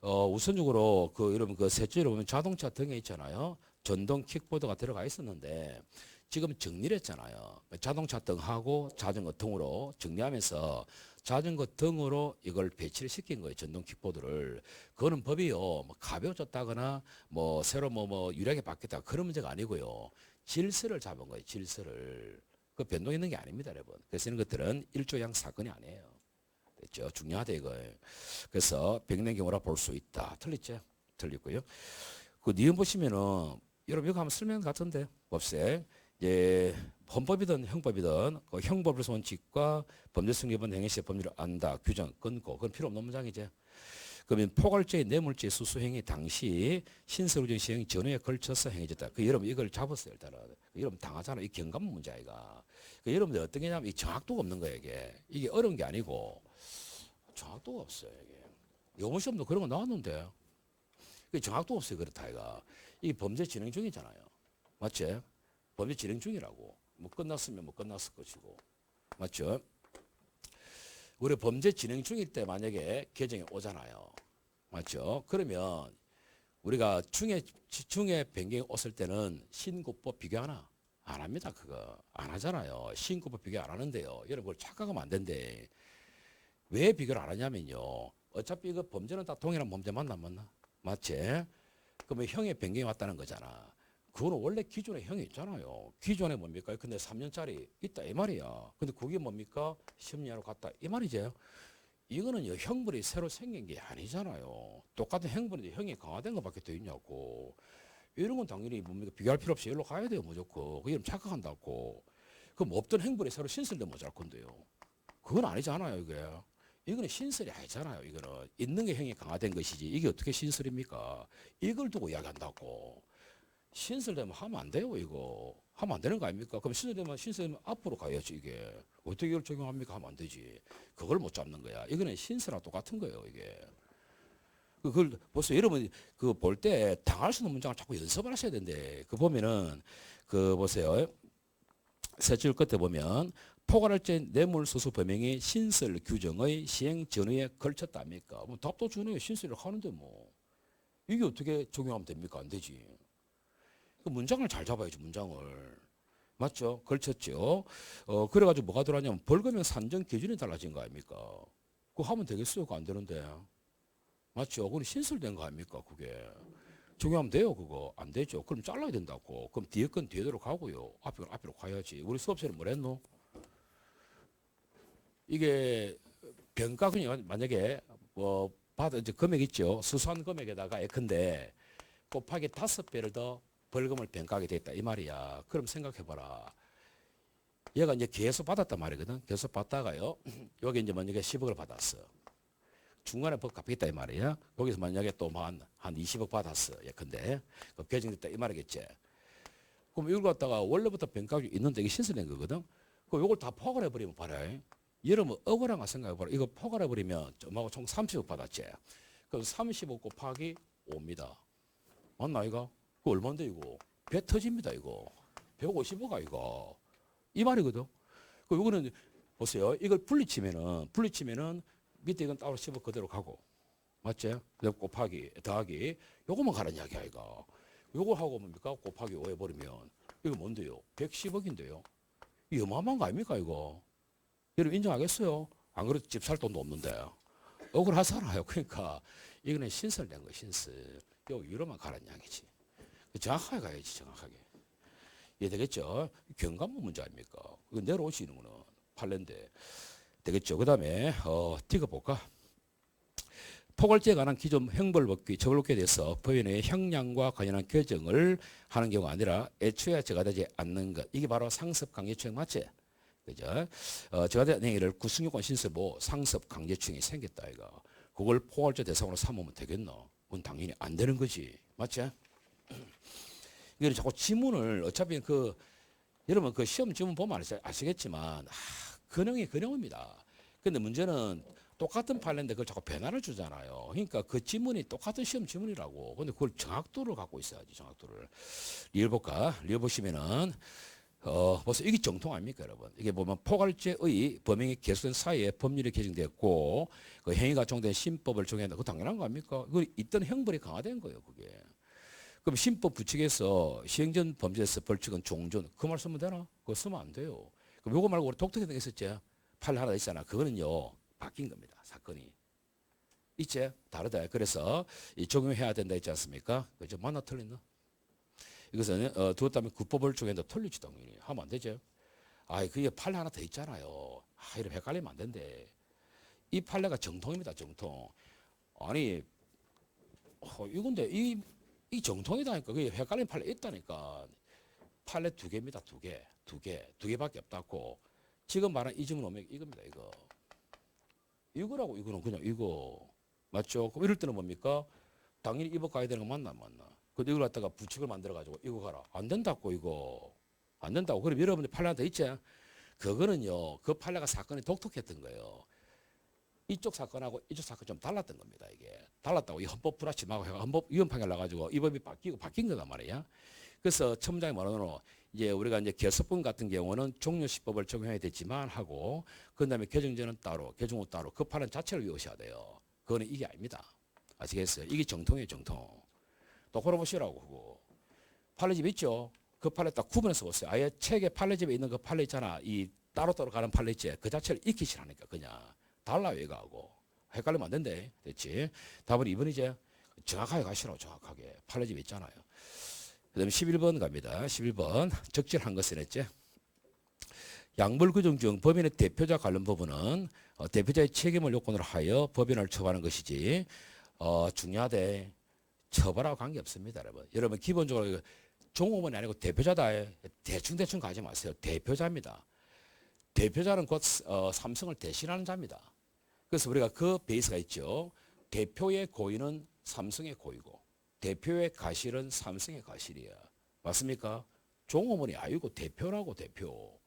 우선적으로 여러분 셋째로 보면 자동차 등에 있잖아요. 전동 킥보드가 들어가 있었는데 지금 정리를 했잖아요. 자동차 등하고 자전거 등으로 정리하면서 자전거 등으로 이걸 배치를 시킨 거예요. 전동 킥보드를. 그거는 법이요. 뭐 가벼워졌다거나 뭐 새로 유리하게 바뀌었다 그런 문제가 아니고요. 질서를 잡은 거예요. 질서를. 그 변동 있는 게 아닙니다, 여러분. 그래서 이런 것들은 일조양 사건이 아니에요. 됐죠? 중요하다 이거예요. 그래서 백년 경우라 볼 수 있다. 틀렸죠? 틀리고요. 그 니은 보시면은 여러분 이거 한번 설명 같은데 봅세. 이제 헌법이든 형법이든 그 형법으로서 원칙과 범죄성 위반 행위 시의 법률을 안다. 규정 끊고 그건 필요 없는 문장이죠. 그러면 포괄죄의 뇌물죄 수수행위 당시 신설우정 시행 전후에 걸쳐서 행해졌다. 여러분 이걸 잡았어요. 일단은. 여러분 당하잖아. 이 경감 문제가. 여러분들 어떤 게냐면 이 정확도가 없는 거예요. 이게 어려운 게 아니고 정확도가 없어요. 이게 영어 시험도 그런 거 나왔는데 정확도가 없어요. 그렇다 이가. 이게 범죄 진행 중이잖아요. 맞지? 범죄 진행 중이라고. 뭐 끝났으면 뭐 끝났을 것이고. 맞죠? 우리 범죄 진행 중일 때 만약에 개정이 오잖아요. 맞죠? 그러면 우리가 중에 변경이 왔을 때는 신고법 비교하나? 안 합니다. 그거. 안 하잖아요. 신고법 비교 안 하는데요. 여러분 그걸 착각하면 안 된대. 왜 비교를 안 하냐면요. 어차피 이거 범죄는 다 동일한 범죄 맞나? 맞지? 그러면 형의 변경이 왔다는 거잖아. 그거는 원래 기존에 형이 있잖아요. 기존에 뭡니까? 근데 3년짜리 있다 이 말이야. 근데 그게 뭡니까? 10년으로 갔다 이 말이죠. 이거는 형벌이 새로 생긴 게 아니잖아요. 똑같은 형벌인데 형이 강화된 것밖에 더 있냐고. 이런 건 당연히 뭡니까? 비교할 필요 없이 일로 가야 돼요. 무조건. 그 이름 착각한다고. 그럼 없던 형벌이 새로 신설되면 어쩔 건데요. 그건 아니잖아요. 이거는 신설이 아니잖아요. 이거는 있는 게 형이 강화된 것이지. 이게 어떻게 신설입니까? 이걸 두고 이야기한다고. 신설되면 하면 안 돼요. 이거 하면 안 되는 거 아닙니까? 그럼 신설되면 앞으로 가야지. 이게 어떻게 이걸 적용합니까? 하면 안 되지. 그걸 못 잡는 거야. 이거는 신설하고 똑같은 거예요. 이게 그걸 보세요. 여러분 볼 때 당할 수 있는 문장을 자꾸 연습을 하셔야 되는데 보면은 보세요. 세 줄 끝에 보면 포괄할죄 뇌물수수 범행이 신설 규정의 시행 전후에 걸쳤답니까? 뭐 답도 주네요. 신설을 하는데 뭐 이게 어떻게 적용하면 됩니까? 안 되지. 그 문장을 잘 잡아야지. 문장을 맞죠? 걸쳤죠. 그래가지고 뭐가 들어왔냐면 벌금형 산정 기준이 달라진 거 아닙니까? 그거 하면 되겠어요? 그거 안 되는데. 맞죠? 그건 신설된 거 아닙니까? 그게. 적용하면 돼요, 그거. 안 되죠. 그럼 잘라야 된다고. 그럼 뒤에 건 뒤에대로 가고요. 앞에 건 앞으로 가야지. 우리 수업생은 뭐랬노? 이게 병가균이 만약에 뭐 받아 이제 금액 있죠. 수수한 금액에다가 예컨대 곱하기 5배를 더 벌금을 병가하게 됐다 이 말이야. 그럼 생각해봐라. 얘가 이제 계속 받았단 말이거든. 계속 받다가요. 여기 이제 만약에 10억을 받았어. 중간에 법 갚겠다 이 말이야. 거기서 만약에 또 한 20억 받았어. 예컨대 개정됐다 이 말이겠지. 그럼 이걸 갖다가 원래부터 병가균이 있는데 이게 신설된 거거든. 그럼 이걸 다 포괄 해버리면 봐라. 여러분 억울한 거 생각해봐라. 이거 포괄 해버리면 좀하고 총 30억 받았지. 그럼 30억 곱하기 5입니다. 맞나 이거? 그 얼마인데 이거? 배 터집니다 이거. 150억 이거. 이 말이거든. 그 요거는 보세요. 이걸 분리치면은 밑에 이건 따로 10억 그대로 가고. 맞지? 그다음 곱하기 더하기 요거만 가는 이야기야 이거. 요거 하고 뭡니까? 곱하기 5 해버리면 이거 뭔데요? 110억인데요. 이 어마어마한 거 아닙니까 이거? 여러분 인정하겠어요? 안 그래도 집 살 돈도 없는데. 억울하잖아요. 그러니까 이거는 신설된 거 신설. 요 위로만 가는 이야기지. 정확하게 가야지 정확하게. 이해되겠죠? 경감문 문제 아닙니까? 이거 내려오시는 거는 판례인데 되겠죠? 그 다음에 띄워볼까? 포괄죄에 관한 기존 형벌법규 처벌법규에 대해서 법원의 형량과 관련한 결정을 하는 경우가 아니라 애초에 저가되지 않는 것. 이게 바로 상습 강제추행 맞지? 그죠? 저가되지 않는 행위를 구성요건 신설보 상습 강제추행이 생겼다 이거. 그걸 포괄죄 대상으로 삼으면 되겠노? 그건 당연히 안 되는 거지. 맞지? 이게 자꾸 지문을 어차피 여러분 그 시험 지문 보면 아시겠지만 근형이 근형입니다. 근데 문제는 똑같은 판례인데 그걸 자꾸 변화를 주잖아요. 그러니까 그 지문이 똑같은 시험 지문이라고. 근데 그걸 정확도를 갖고 있어야지 정확도를. 리얼 볼까? 리얼 보시면은 벌써 이게 정통 아닙니까 여러분? 이게 보면 포괄죄의 범행이 개수된 사이에 법률이 개정됐고 그 행위가 적용된 신법을 적용한다. 그거 당연한 거 아닙니까? 그 있던 형벌이 강화된 거예요 그게. 그럼 신법 부칙에서 시행전 범죄에서 벌칙은 종전. 그 말 쓰면 되나? 그거 쓰면 안 돼요. 그럼 요거 말고 우리 독특한 게 있었지? 판례 하나 있잖아. 그거는요. 바뀐 겁니다. 사건이. 있지? 다르다. 그래서 이 적용해야 된다 있지 않습니까? 그죠? 맞나 틀렸나? 이것은 두었다면 구법을 적용한다. 틀리지 당연히. 하면 안 되죠. 그게 판례 하나 더 있잖아요. 이러면 헷갈리면 안 된대. 이 판례가 정통입니다. 정통. 아니 이건데 이 정통이다니까. 그게 헷갈리는 판례 있다니까. 판례 2개입니다. 2개밖에 없다고. 지금 말한 이 지문 오면 이겁니다. 이거라고 이거는 그냥 이거 맞죠? 그럼 이럴 때는 뭡니까? 당연히 이거 가야 되는 거 맞나 안 맞나? 근데 이걸 갖다가 부칙을 만들어 가지고 이거 가라. 안 된다고 이거. 안 된다고. 그럼 여러분들 판례 하나 더 있지? 그거는요. 그 판례가 사건이 독특했던 거예요. 이쪽 사건하고 이쪽 사건 좀 달랐던 겁니다. 이게 달랐다고 이 헌법 불합치하고 헌법 위헌 판결 나가지고 이 법이 바뀐 거단 말이야. 그래서 첨장에 말하는 이제 우리가 이제 결석분 같은 경우는 종료시법을 적용해야 되지만 하고 그다음에 개정전은 따로 개정 후 따로 그 판례 자체를 외우셔야 돼요. 그거는 이게 아닙니다. 아시겠어요? 이게 정통이에요 정통. 똑바로 보시라고 그거. 판례집 있죠? 그 판례 딱 구분해서 보세요. 아예 책에 판례집에 있는 그 판례 있잖아. 이 따로따로 가는 판례 있지? 그 자체를 익히시라니까 그냥. 달라요 이거하고. 헷갈리면 안 된대. 됐지? 답은 2번이제. 정확하게 가시라고 정확하게. 판례집 있잖아요. 그 다음에 11번 갑니다. 11번 적절한 것은 했지. 양벌 규정 중 법인의 대표자 관련 부분은 대표자의 책임을 요건으로 하여 법인을 처벌하는 것이지 중요하대. 처벌하고 관계없습니다. 여러분 기본적으로 종업원이 아니고 대표자다. 대충 가지 마세요. 대표자입니다. 대표자는 곧 삼성을 대신하는 자입니다. 그래서 우리가 그 베이스가 있죠. 대표의 고의는 삼성의 고의고 대표의 가실은 삼성의 가실이야. 맞습니까? 종업원이 아니고 대표라고 대표.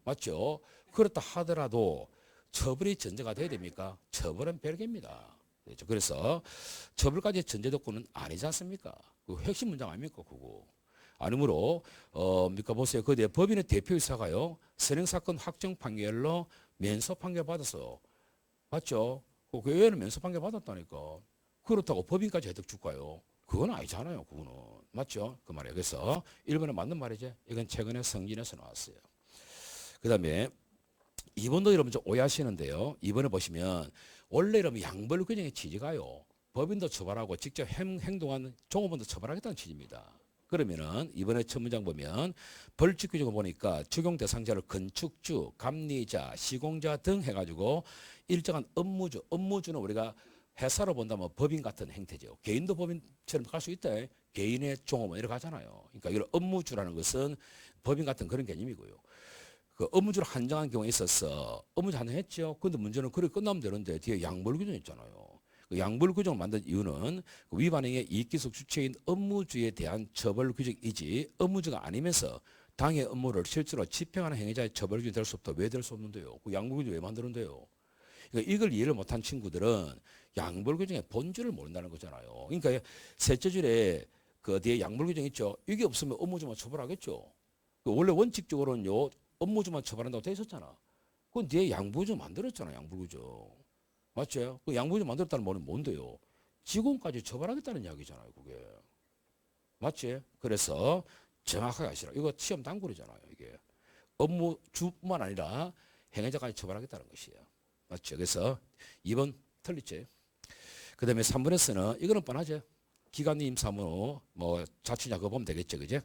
맞죠? 그렇다 하더라도 처벌이 전제가 돼야 됩니까? 처벌은 별개입니다. 그렇죠? 그래서 처벌까지 전제 조건은 아니지 않습니까? 그 핵심 문장 아닙니까? 그거. 아니므로 그러니까 보세요. 그 법인의 대표이사가요. 선행사건 확정 판결로 면소 판결 받아서 맞죠? 그 외에는 면소 판결 받았다니까. 그렇다고 법인까지 혜택 줄까요? 그건 아니잖아요. 그거는. 맞죠? 그 말이에요. 그래서 1번에 맞는 말이죠. 이건 최근에 성진에서 나왔어요. 그 다음에 2번도 여러분 좀 오해하시는데요. 2번에 보시면 원래 이러면 양벌 규정의 취지가요. 법인도 처벌하고 직접 행동한 종업원도 처벌하겠다는 취지입니다. 그러면은 이번에 첫 문장 보면 벌칙 규정을 보니까 적용 대상자를 건축주, 감리자, 시공자 등 해가지고 일정한 업무주는 우리가 회사로 본다면 법인 같은 행태죠. 개인도 법인처럼 갈 수 있다. 개인의 종업원 이렇게 하잖아요. 그러니까 이런 업무주라는 것은 법인 같은 그런 개념이고요. 그 업무주를 한정한 경우에 있어서 업무주 한정했죠. 근데 문제는 그렇게 끝나면 되는데 뒤에 양벌 규정 있잖아요. 그 양벌 규정을 만든 이유는 그 위반행위의 이익기속 주체인 업무주에 대한 처벌 규정이지 업무주가 아니면서 당의 업무를 실제로 집행하는 행위자의 처벌 규정이 될 수 없다. 왜 될 수 없는데요? 그 양벌 규정 왜 만드는데요? 그러니까 이걸 이해를 못한 친구들은 양벌 규정의 본질을 모른다는 거잖아요. 그러니까 셋째 줄에 그 뒤에 양벌 규정 있죠. 이게 없으면 업무주만 처벌하겠죠. 그 원래 원칙적으로는요. 업무주만 처벌한다고 돼 있었잖아. 그건 뒤에 양부규정 만들었잖아. 양부규정. 맞죠? 그 양부규정 만들었다는 말은 뭔데요? 직원까지 처벌하겠다는 이야기잖아요. 그게. 맞지? 그래서 정확하게 아시라. 이거 시험 단골이잖아요. 이게. 업무주뿐만 아니라 행위자까지 처벌하겠다는 것이에요. 맞죠? 그래서 2번 틀리지. 그 다음에 3번에서는 이거는 뻔하죠. 기관임 사무 뭐 자치냐 그거 보면 되겠죠. 그죠?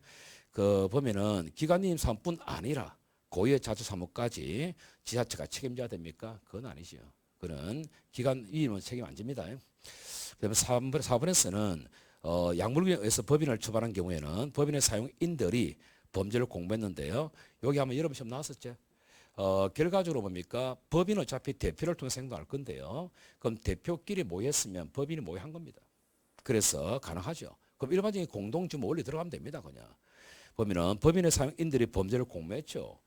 그 보면은 기관임 사무뿐 아니라 고유의 자주 사무까지 지자체가 책임져야 됩니까? 그건 아니죠. 그는 기관 위임은 책임 안 집니다. 그다음에 4번에서는 양물에서 법인을 처벌한 경우에는 법인의 사용인들이 범죄를 공모했는데요. 여기 한번 여러분 시험 나왔었죠. 결과적으로 뭡니까? 법인은 어차피 대표를 통해서 행동할 건데요. 그럼 대표끼리 모였으면 법인이 모여한 겁니다. 그래서 가능하죠. 그럼 일반적인 공동주모 원리 들어가면 됩니다. 그냥. 보면은 법인의 사용인들이 범죄를 공모했죠.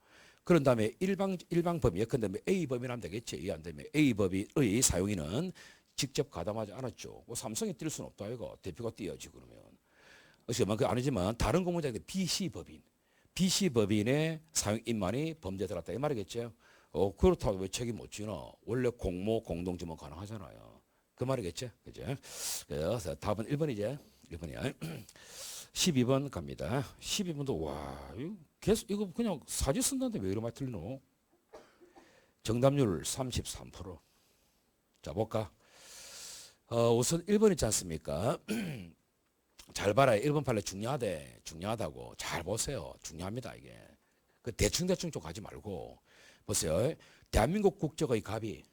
그런 다음에 일방 법인 예컨대 A 법인하면 되겠지. 이해 안 되면 A 법인의 사용인은 직접 가담하지 않았죠. 뭐 삼성이 뛸 수는 없다 이거. 대표가 뛰어야지 그러면. 그게 아니지만 다른 공모자인데 BC 법인의 사용인만이 범죄에 들어갔다 이 말이겠죠. 그렇다고 왜 책임 못 지나? 원래 공모 공동주모 가능하잖아요. 그 말이겠죠. 그죠? 그래서 답은 1번이죠. 1번이야. 12번 갑니다. 12번도 와 이거 그냥 사지 쓴다는데 왜 이렇게 많이 틀리노? 정답률 33%. 자 볼까? 우선 1번 있지 않습니까? 잘 봐라. 1번 판례 중요하다고 잘 보세요. 중요합니다 이게. 그 대충 쪽 가지 말고 보세요. 대한민국 국적의 갑이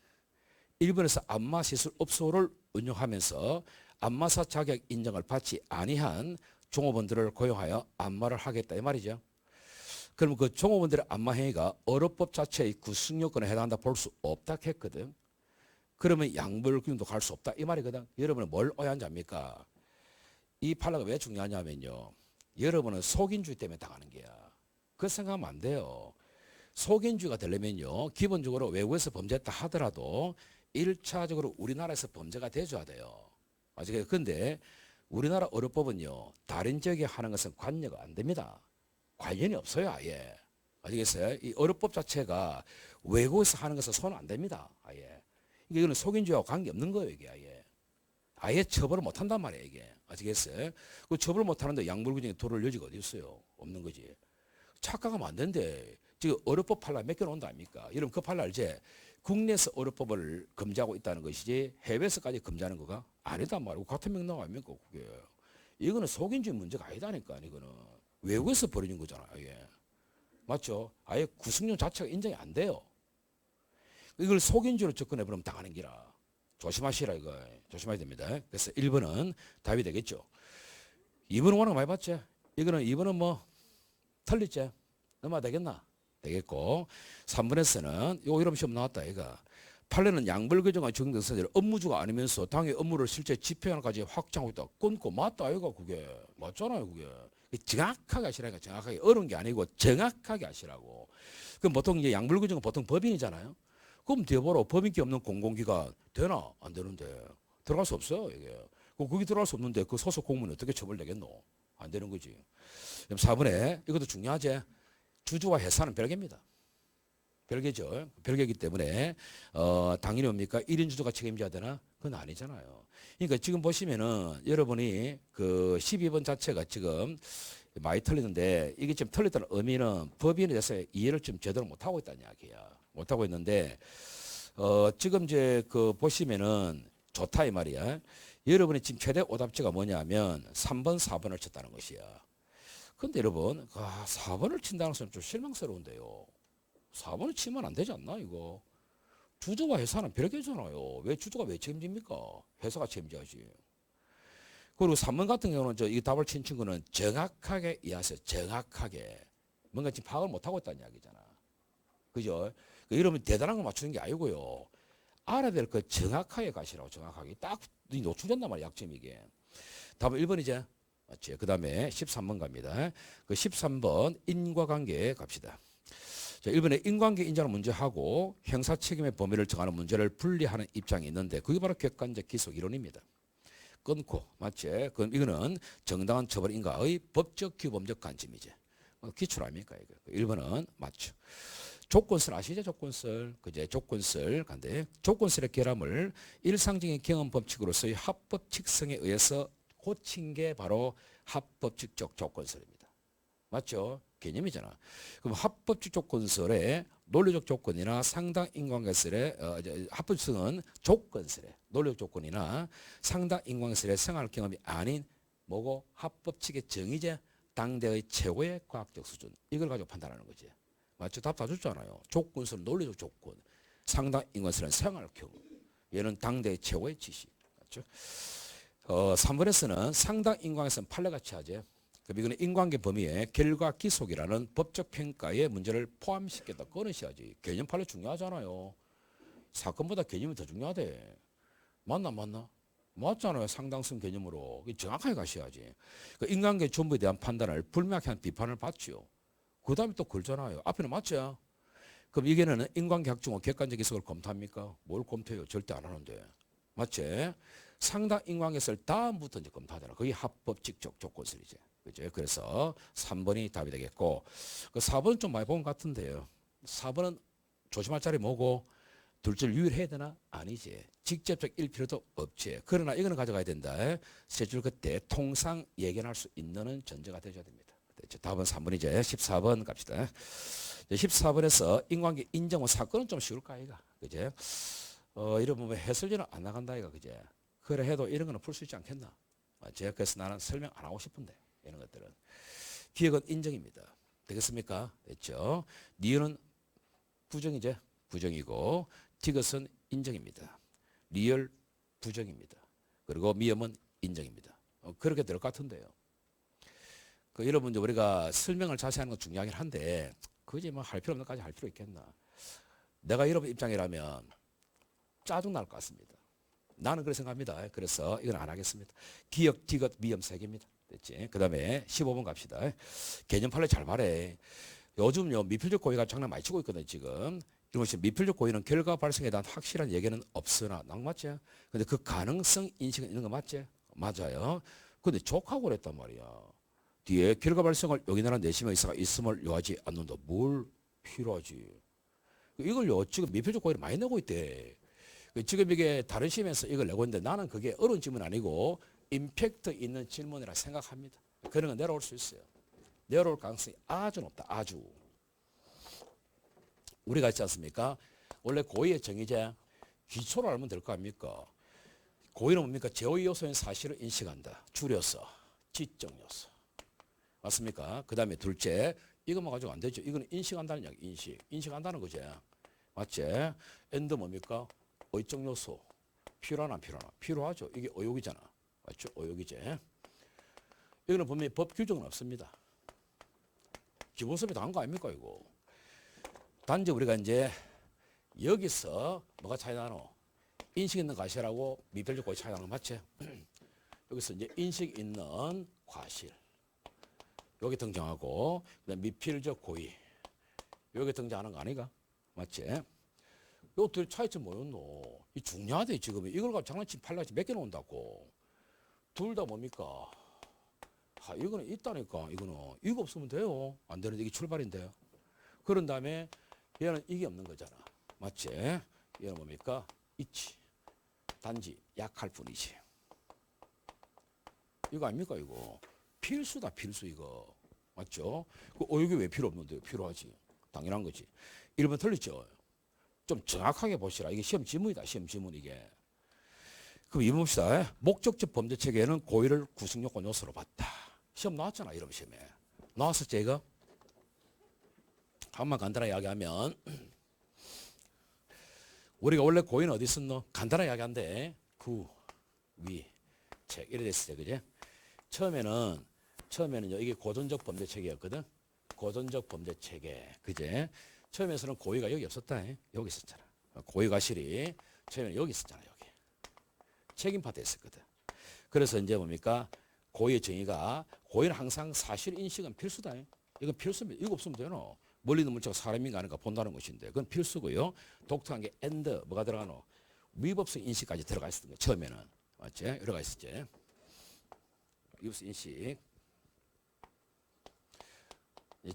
일본에서 안마시술업소를 운영하면서 안마사 자격 인정을 받지 아니한 종업원들을 고용하여 안마를 하겠다 이 말이죠. 그럼 그 종업원들의 안마 행위가 어업법 자체의 구승요건에 해당한다 볼 수 없다 했거든. 그러면 양벌규정도 갈 수 없다 이 말이거든. 여러분은 뭘 오해한지 압니까? 이 판례가 왜 중요하냐면요. 여러분은 속인주의 때문에 당하는 게야. 그 생각하면 안 돼요. 속인주의가 되려면요. 기본적으로 외국에서 범죄했다 하더라도 1차적으로 우리나라에서 범죄가 돼줘야 돼요. 아시겠어요? 근데 우리나라 어법은요. 다른 지역에 하는 것은 관여가 안 됩니다. 관련이 없어요. 아예. 아시겠어요? 이 어법 자체가 외국에서 하는 것은 손 안 됩니다. 아예. 이거는 속인주의하고 관계없는 거예요. 이게 아예. 아예 처벌을 못 한단 말이에요. 이게. 아시겠어요? 그 처벌을 못 하는데 양불규정에 도를 여지가 어디 있어요? 없는 거지. 착각하면 안 되는데 지금 어법법 판례 몇 개 나온다 아닙니까? 여러분 그 판례 알지? 국내에서 어법법을 금지하고 있다는 것이지 해외에서까지 금지하는 거가 아니단 말이고 같은 맥락 아닙니까? 그게. 이거는 속인주의 문제가 아니다니까. 이거는. 외국에서 벌어진 거잖아요. 예. 맞죠? 아예 구승령 자체가 인정이 안 돼요. 이걸 속인주로 접근해버리면 당하는 기라. 조심하시라 이거. 조심해야 됩니다. 그래서 1번은 답이 되겠죠. 2번은 워낙 많이 봤죠. 이거는 2번은 뭐 틀렸죠. 넘어야 되겠나? 되겠고 3번에서는 요 이런 시험 나왔다 이가 판례는 양벌규정과 적용대상자를 업무주가 아니면서 당의 업무를 실제 집행하는까지 확장하고 있다. 끊고 맞다 이가 그게 맞잖아요 그게. 정확하게 하시라니까. 정확하게. 어려운 게 아니고 정확하게 하시라고. 그럼 보통 이제 양불규정은 보통 법인이잖아요. 그럼 뒤에 보러 법인기 없는 공공기관 되나? 안 되는데. 들어갈 수 없어요 이게. 거기 들어갈 수 없는데 그 소속 공무원이 어떻게 처벌되겠노? 안 되는 거지. 그럼 4번에 이것도 중요하지. 주주와 회사는 별개입니다. 별개죠. 별개이기 때문에 당연히 뭡니까? 1인 주주가 책임져야 되나? 그건 아니잖아요. 그러니까 지금 보시면은 여러분이 그 12번 자체가 지금 많이 틀리는데 이게 지금 틀렸다는 의미는 법인에 대해서 이해를 좀 제대로 못하고 있다는 이야기야. 못하고 있는데 지금 이제 그 보시면은 좋다 이 말이야. 여러분이 지금 최대 오답지가 뭐냐면 3번, 4번을 쳤다는 것이야. 근데 여러분, 4번을 친다는 것은 좀 실망스러운데요. 4번을 치면 안 되지 않나, 이거? 주주와 회사는 별개잖아요. 왜 주주가 왜 책임집니까? 회사가 책임져야지. 그리고 3번 같은 경우는 이 답을 친 친구는 정확하게 이해하세요. 정확하게. 뭔가 지금 파악을 못하고 있다는 이야기잖아. 그죠? 이러면 대단한 거 맞추는 게 아니고요. 알아야 될 거 정확하게 가시라고, 정확하게. 딱 노출된단 말이야, 약점 이게. 답은 1번이죠. 맞지? 그 다음에 13번 갑니다. 그 13번 인과관계 갑시다. 자, 1번에 인과관계 인정하는 문제하고 형사 책임의 범위를 정하는 문제를 분리하는 입장이 있는데 그게 바로 객관적 기속 이론입니다. 끊고, 맞지? 그럼 이거는 정당한 처벌 인가의 법적 규범적 관점이지. 기출 아닙니까, 이거? 1번은 맞죠. 조건설 아시죠? 조건설. 그제 조건설 간데 조건설의 결함을 일상적인 경험 법칙으로서의 합법칙성에 의해서 고친 게 바로 합법칙적 조건설입니다. 맞죠? 개념이잖아. 그럼 합법적 조건설의 논리적 조건이나 상당 인과관계설의 합법성은 조건설의 논리적 조건이나 상당 인과관계설의 생활 경험이 아닌 뭐고 합법칙의 정의제 당대의 최고의 과학적 수준 이걸 가지고 판단하는 거지. 맞죠? 답 다 줬잖아요. 조건설은 논리적 조건, 상당 인과관계설은 생활 경험. 얘는 당대의 최고의 지식. 맞죠? 3번에서는 상당 인과관계선 판례같이 하지. 그럼 이거는 인과관계 범위에 결과 기속이라는 법적 평가의 문제를 포함시켰다. 끊으셔야지. 개념 판례 중요하잖아요. 사건보다 개념이 더 중요하대. 맞나? 맞잖아요. 상당성 개념으로. 정확하게 가셔야지. 그 인과관계 전부에 대한 판단을 불명확한 비판을 받죠. 그 다음에 또 걸잖아요. 앞에는 맞죠? 그럼 이게는 인과관계 학중은 객관적 기속을 검토합니까? 뭘 검토해요? 절대 안 하는데. 맞지? 상당 인과관계설 다음부터 이제 검토하잖아. 그게 합법칙적 조건설이지. 그죠? 그래서 3번이 답이 되겠고, 그 4번은 좀 많이 본 것 같은데요. 4번은 조심할 자리 뭐고, 둘째를 유일해야 되나? 아니지. 직접적 일필요도 없지. 그러나 이거는 가져가야 된다. 세 줄 그때 통상 예견할 수 있는 전제가 되어야 됩니다. 됐죠? 답은 3번이죠. 14번 갑시다. 14번에서 인과관계 인정은 사건은 좀 쉬울까, 이가. 그죠? 이러면 뭐 해설지는 안 나간다, 이가. 그죠? 그래 해도 이런 거는 풀 수 있지 않겠나? 제가 그래서 나는 설명 안 하고 싶은데, 이런 것들은. 기억은 인정입니다. 되겠습니까? 됐죠? 니은은 부정이죠? 부정이고, 디귿은 인정입니다. 리얼 부정입니다. 그리고 미음은 인정입니다. 그렇게 될 것 같은데요. 여러분, 우리가 설명을 자세히 하는 건 중요하긴 한데, 그지 뭐 할 필요 없는 것까지 할 필요 있겠나? 내가 여러분 입장이라면 짜증날 것 같습니다. 나는 그렇게 생각합니다. 그래서 이건 안 하겠습니다. 기억, 디귿, 미음 3개입니다. 됐지? 그 다음에 15번 갑시다. 개념 판례 잘 말해. 요즘요, 미필적 고의가 장난 많이 치고 있거든요, 지금. 이런 것이 미필적 고의는 결과 발생에 대한 확실한 얘기는 없으나, 난 맞지? 근데 그 가능성 인식은 있는 거 맞지? 맞아요. 근데 족하고 그랬단 말이야. 뒤에 결과 발생을 용인하는 내심의 의사가 있음을 요하지 않는다. 뭘 필요하지? 이걸요, 지금 미필적 고의를 많이 내고 있대. 지금 이게 다른 시험에서 이걸 내고 있는데 나는 그게 어려운 질문 아니고 임팩트 있는 질문이라 생각합니다. 그런 건 내려올 수 있어요. 내려올 가능성이 아주 높다. 아주. 우리가 있지 않습니까? 원래 고의의 정의제 기초를 알면 될 거 아닙니까? 고의는 뭡니까? 제어의 요소인 사실을 인식한다. 줄여서 지적 요소. 맞습니까? 그 다음에 둘째, 이것만 가지고 안 되죠. 이거는 인식한다는 이야기. 인식한다는 거지. 맞지? 엔드 뭡니까? 의적 요소. 필요하나 안 필요하나? 필요하죠. 이게 의욕이잖아. 맞죠? 의욕이지. 이거는 분명히 법 규정은 없습니다. 기본수업에 나온 거 아닙니까, 이거? 단지 우리가 이제 여기서 뭐가 차이 나노? 인식 있는 과실하고 미필적 고의 차이 나는 거 맞지? 여기서 이제 인식 있는 과실. 여기 등장하고, 그다음 미필적 고의. 여기 등장하는 거 아니가? 맞지? 요 둘 차이점 뭐였노? 이 중요하대, 지금. 이걸 가지고 장난치 팔라지 몇 개 나온다고. 둘 다 뭡니까? 이거는 있다니까, 이거는. 이거 없으면 돼요. 안 되는데, 이게 출발인데요. 그런 다음에 얘는 이게 없는 거잖아. 맞지? 얘는 뭡니까? 있지. 단지 약할 뿐이지. 이거 아닙니까 이거? 필수다 필수 이거. 맞죠? 여기 왜 필요 없는데요? 필요하지. 당연한 거지. 1번 틀렸죠? 좀 정확하게 보시라. 이게 시험 지문이다. 시험 지문 이게. 그럼 2번 봅시다. 목적적 범죄 체계에는 고의를 구성요건 요소로 봤다. 시험 나왔잖아. 이런 시험에. 나왔었지 이거? 한번 간단하게 이야기하면 우리가 원래 고의는 어디 있었노? 간단하게 이야기한데 구, 위, 책 이래 됐을 때 그제? 처음에는요 이게 고전적 범죄 체계였거든. 고전적 범죄 체계 그제? 처음에서는 고의가 여기 없었다. 여기 있었잖아. 고의가 실이 처음에는 여기 있었잖아. 여기 책임 파트에 있었거든. 그래서 이제 뭡니까? 고의의 정의가 고의는 항상 사실 인식은 필수다. 이건 필수입니다. 이거 없으면 되노. 멀리 있는 물체가 사람인가 아닌가 본다는 것인데 그건 필수고요. 독특한 게 and 뭐가 들어가노? 위법성 인식까지 들어가 있었던 거예요. 처음에는 맞지? 들어가 있었지. 위법성 인식.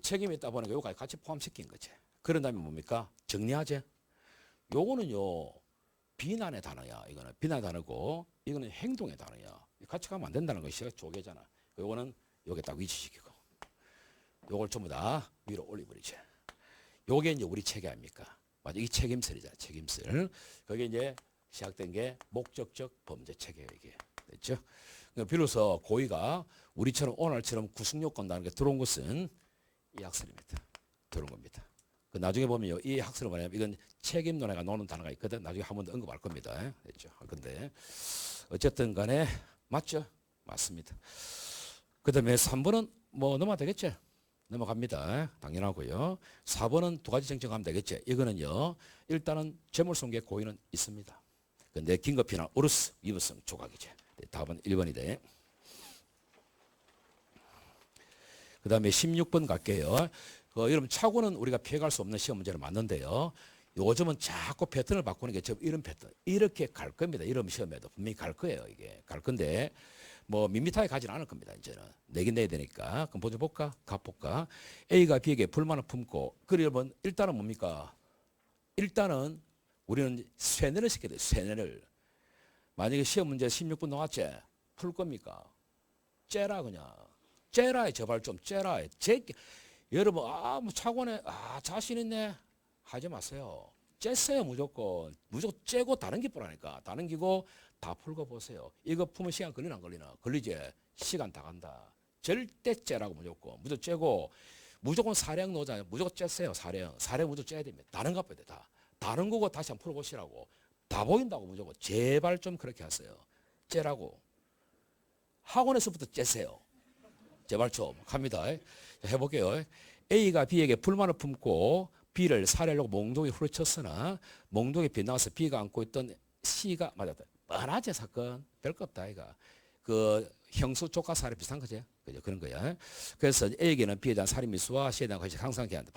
책임이 있다 보니까 요거까지 같이 포함시킨 거지. 그런 다음에 뭡니까? 정리하지. 요거는요 비난의 단어야. 이거는 비난의 단어고 이거는 행동의 단어야. 같이 가면 안 된다는 것이 조개잖아. 요거는 여기 딱 위치시키고 요걸 전부 다 위로 올려버리지. 요게 이제 우리 체계 아닙니까? 맞아. 이 책임설이잖아. 책임설. 그게 이제 시작된 게 목적적 범죄 체계예요. 이게. 됐죠? 그러니까 비로소 고의가 우리처럼 오늘처럼 구속요건 다는 게 들어온 것은 이 학설입니다. 들어온 겁니다. 그 나중에 보면요. 이 학설은 뭐냐면 이건 책임 논의가 나오는 단어가 있거든. 나중에 한 번 더 언급할 겁니다. 됐죠? 근데 어쨌든 간에 맞죠? 맞습니다. 그 다음에 3번은 뭐 넘어가도 되겠죠? 넘어갑니다. 당연하고요. 4번은 두 가지 쟁점하면 되겠죠? 이거는요. 일단은 재물손괴 고의는 있습니다. 근데 긴급피나 우르스 위법성 조각이죠. 답은 1번이 돼. 그 다음에 16번 갈게요. 여러분 차고는 우리가 피해갈 수 없는 시험 문제를 맞는데요. 요즘은 자꾸 패턴을 바꾸는 게 이런 패턴. 이렇게 갈 겁니다. 이런 시험에도 분명히 갈 거예요. 이게 갈 건데 뭐 밋밋하게 가지는 않을 겁니다. 이제는 내긴 내야 되니까. 그럼 먼저 볼까? 가볼까? A가 B에게 불만을 품고 그러면 일단은 뭡니까? 일단은 우리는 쇠뇌를 시켜야 돼요. 쇠뇌를. 만약에 시험 문제 16분 나왔지? 풀 겁니까? 째라 그냥. 째라에 제발 좀 째라. 여러분 뭐 차관에 자신 있네 하지 마세요. 째세요 무조건. 무조건 째고 다른 기 보라니까. 다른 기고 다 풀고 보세요. 이거 풀면 시간 걸리나 안 걸리나? 걸리지. 시간 다 간다. 절대 째라고 무조건. 무조건 째고 무조건 사령 놓자. 무조건 째세요. 사령 무조건 째야 됩니다. 다른 거 봐야 돼. 다. 다른 거고 다시 한번 풀어보시라고. 다 보인다고 무조건. 제발 좀 그렇게 하세요. 째라고. 학원에서부터 째세요. 제발 좀 갑니다. 해볼게요. A가 B에게 불만을 품고 B를 살해하려고 몽둥이 후려쳤으나 몽둥이 빗나가서 B가 안고 있던 C가 맞았다. 뻔하지 사건. 별거 없다 아이가. 그 형수 조카 살해 비슷한 거지. 그죠? 그런 거야. 그래서 A에게는 B에 대한 살인 미수와 C에 대한 것이 항상 기한다.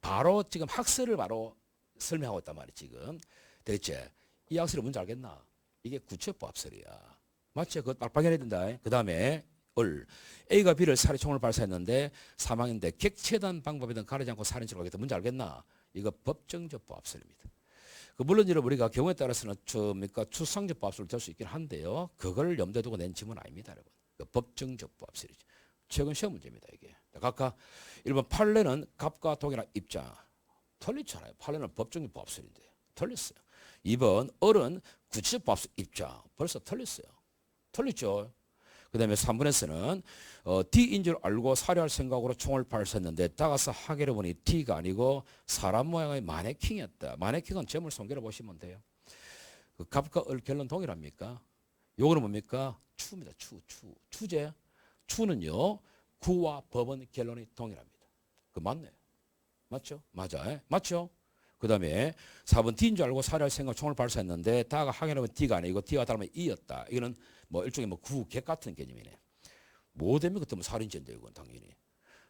바로 지금 학설을 바로 설명하고 있단 말이야 지금. 됐지? 이 학설이 뭔지 알겠나? 이게 구체법 학설이야. 맞지? 그거 빡빡해야 된다. 그 다음에 A가 B를 살해총을 발사했는데 사망인데 객체단 방법이든 가리지 않고 살인죄로 하겠다. 뭔지 알겠나? 이거 법정적법 압설입니다. 물론 우리가 경우에 따라서는 추상적법 압설을 될 수 있긴 한데요. 그걸 염두에 두고 낸 지문 아닙니다. 여러분. 법정적법 압설이죠. 최근 시험 문제입니다. 이게. 각각 1번 판례는 갑과 독이나 입장. 틀리잖아요. 판례는 법정적법 압설인데 틀렸어요. 2번 을은 구체적법 압설 입장. 벌써 틀렸어요. 틀렸죠. 그 다음에 3번에서는 D인 줄 알고 살해할 생각으로 총을 발사했는데 다가서 하게를 보니 D가 아니고 사람 모양의 마네킹이었다. 마네킹은 재물손괴로 보시면 돼요. 그 갑과 을 결론 동일합니까? 요거는 뭡니까? 추입니다. 추제. 추는요. 구와 법은 결론이 동일합니다. 그 맞네. 맞죠? 맞아. 맞죠? 그 다음에 4번 D인 줄 알고 살해할 생각 총을 발사했는데 다가 하게는 D가 아니고 D가 닮으면 E였다. 이거는 뭐 일종의 구객 같은 개념이네. 뭐 되면 그때 뭐 살인죄인데 이건 당연히.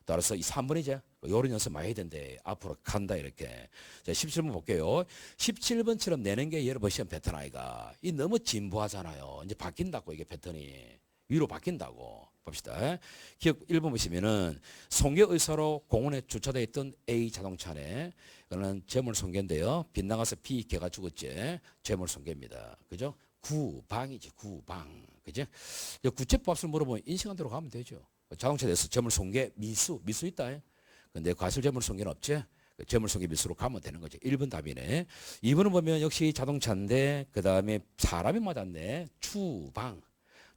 따라서 이 3번이죠. 요런 연습 많이 해야 된대. 앞으로 간다 이렇게. 자, 17번 볼게요. 17번처럼 내는 게 여러분 시험 패턴 아이가. 이 너무 진부하잖아요. 이제 바뀐다고 이게 패턴이. 위로 바뀐다고. 봅시다. 기억 1번 보시면은 손괴 의사로 공원에 주차되어 있던 A 자동차 안에 그는 재물손괴인데요. 빗나가서 B 개가 죽었지. 재물손괴입니다. 그죠? 구방이지, 구방. 그지? 구체법값을 물어보면 인식한 대로 가면 되죠. 자동차에 대해서 재물손괴 미수 있다. 근데 과실재물손괴는 없지? 재물손괴 미수로 가면 되는 거죠. 1번 답이네. 2번은 보면 역시 자동차인데 그 다음에 사람이 맞았네. 추방.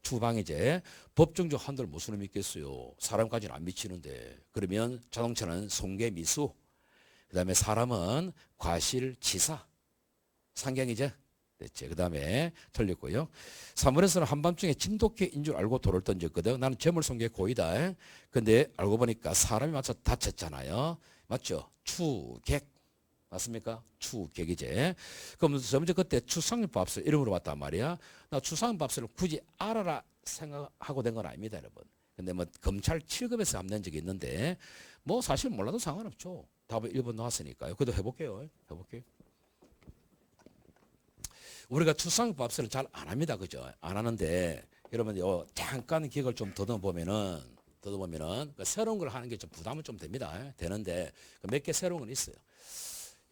추방이제 법정적 한도를 무슨 의미 있겠어요. 사람까지는 안 미치는데. 그러면 자동차는 손괴 미수. 그 다음에 사람은 과실치사. 상경이제. 됐지. 그 다음에 틀렸고요. 3번에서는 한밤중에 진돗개인 줄 알고 돌을 던졌거든. 나는 재물손괴 고의다. 근데 알고 보니까 사람이 맞춰 다쳤잖아요. 맞죠? 추객. 맞습니까? 추객이제. 그럼 먼저 그때 추상법술 이름으로 봤단 말이야. 나 추상법술을 굳이 알아라 생각하고 된 건 아닙니다, 여러분. 근데 뭐 검찰 7급에서 함낸 적이 있는데 뭐 사실 몰라도 상관없죠. 답은 1번 나왔으니까요. 그래도 해볼게요. 우리가 추상법술은 잘 안 합니다. 그죠? 안 하는데 여러분 잠깐 기억을 좀 더듬어보면은 그 새로운 걸 하는 게 좀 부담은 좀 됩니다. 되는데 몇 개 새로운 건 있어요.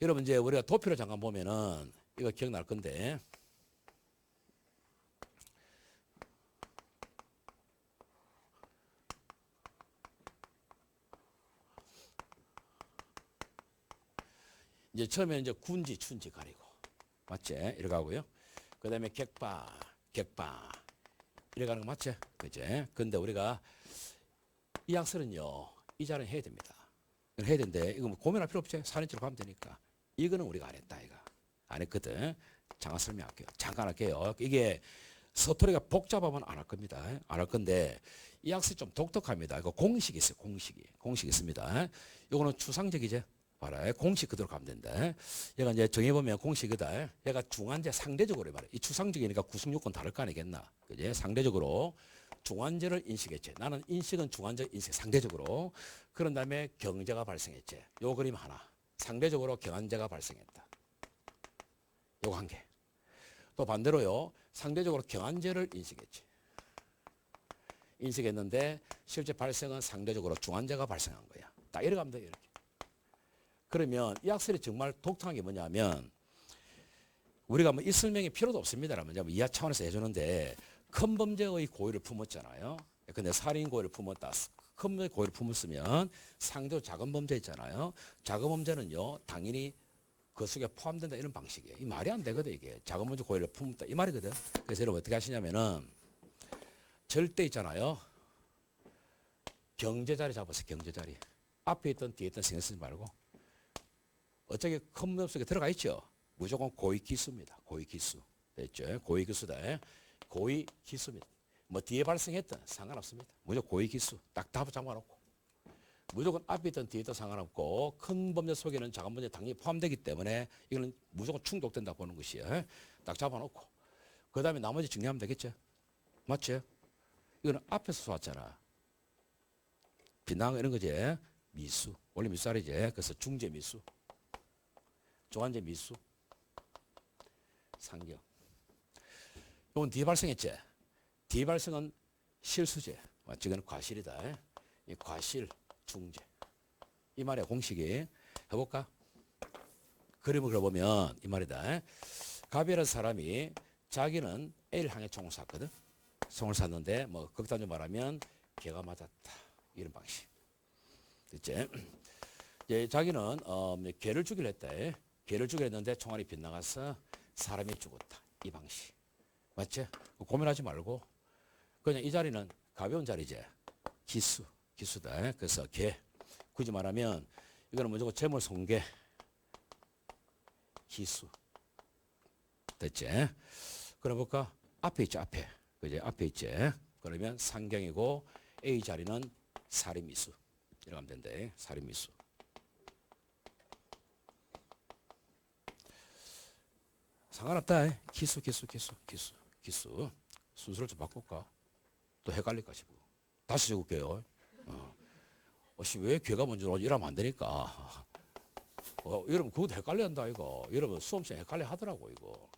여러분 이제 우리가 도표를 잠깐 보면은 이거 기억날 건데 이제 처음에 이제 군지, 춘지 가리고 맞지? 이렇게 하고요. 그 다음에 객바 이렇게 하는 거 맞지? 그지? 근데 우리가 이 약설은요, 이 자리는 해야 됩니다. 해야 되는데 이거 뭐 고민할 필요 없지? 4년치로 가면 되니까. 이거는 우리가 안 했다, 이거. 안 했거든. 잠깐 설명할게요. 잠깐 할게요. 이게 서투리가 복잡하면 안 할 겁니다. 안 할 건데 이 약설이 좀 독특합니다. 이거 공식이 있어요. 공식이 있습니다. 이거는 추상적이죠. 봐라. 공식 그대로 가면 된다. 얘가 이제 정해보면 공식이다. 얘가 중환제 상대적으로 말해. 이 추상적이니까 구성요건 다를 거 아니겠나. 그지? 상대적으로 중환제를 인식했지. 나는 인식은 중환제 인식 상대적으로. 그런 다음에 경제가 발생했지. 요 그림 하나. 상대적으로 경환제가 발생했다. 요거 한 개. 또 반대로요. 상대적으로 경환제를 인식했지. 인식했는데 실제 발생은 상대적으로 중환제가 발생한 거야. 딱 이렇게 가면 돼. 이렇게. 그러면 이 학설이 정말 독특한 게 뭐냐면 우리가 뭐 이 설명이 필요도 없습니다. 라면 이하 차원에서 해주는데 큰 범죄의 고의를 품었잖아요. 근데 살인 고의를 품었다. 큰 범죄의 고의를 품었으면 상대로 작은 범죄 있잖아요. 작은 범죄는요. 당연히 그 속에 포함된다 이런 방식이에요. 이 말이 안 되거든 이게. 작은 범죄 고의를 품었다 이 말이거든. 그래서 여러분 어떻게 하시냐면은 절대 있잖아요. 경제자리 잡았어요. 경제자리. 앞에 있던 뒤에 있던 신경 쓰지 말고 어차피 큰 범죄 속에 들어가 있죠. 무조건 고의기수입니다. 고의기수. 됐죠? 고의기수다. 고의기수입니다. 뭐 뒤에 발생했던 상관없습니다. 무조건 고의기수. 딱 답을 잡아놓고. 무조건 앞에 있던 뒤에 있던 상관없고 큰 범죄 속에는 작은 범죄 당연히 포함되기 때문에 이거는 무조건 충족된다 보는 것이에요. 딱 잡아놓고. 그 다음에 나머지 정리하면 되겠죠? 맞죠? 이거는 앞에서 쏘았잖아. 빗나간 거 이런 거지. 미수. 원래 미수알이지. 그래서 중재 미수. 중환제 미수. 상경. 이건 뒤에 발생했지. 뒤에 발생은 실수제. 맞지? 이건 과실이다. 이 과실, 중재. 이 말이야, 공식이. 해볼까? 그림을 그려보면 이 말이다. 갑이라는 사람이 자기는 A를 향해 총을 쐈거든. 총을 쐈는데 뭐 극단적으로 말하면 개가 맞았다. 이런 방식. 됐지? 이제 자기는 개를 죽이려 했다. 개를 죽이려 했는데 총알이 빗나가서 사람이 죽었다. 이 방식. 맞지? 고민하지 말고 그냥 이 자리는 가벼운 자리지. 기수다. 그래서 개. 굳이 말하면 이거는 무조건 재물손괴. 기수. 됐지? 그럼 볼까? 앞에 있지, 앞에. 그지? 앞에 있지? 그러면 상경이고 A 자리는 살인미수. 이렇게 하면 된대. 살인미수. 상관없다. 기수. 순서를 좀 바꿀까? 또 헷갈릴까 싶어. 다시 적을게요. 왜 괴가 먼저 오지? 이러면 안 되니까. 여러분, 그것도 헷갈려 한다, 이거. 여러분, 수험생 헷갈려 하더라고, 이거.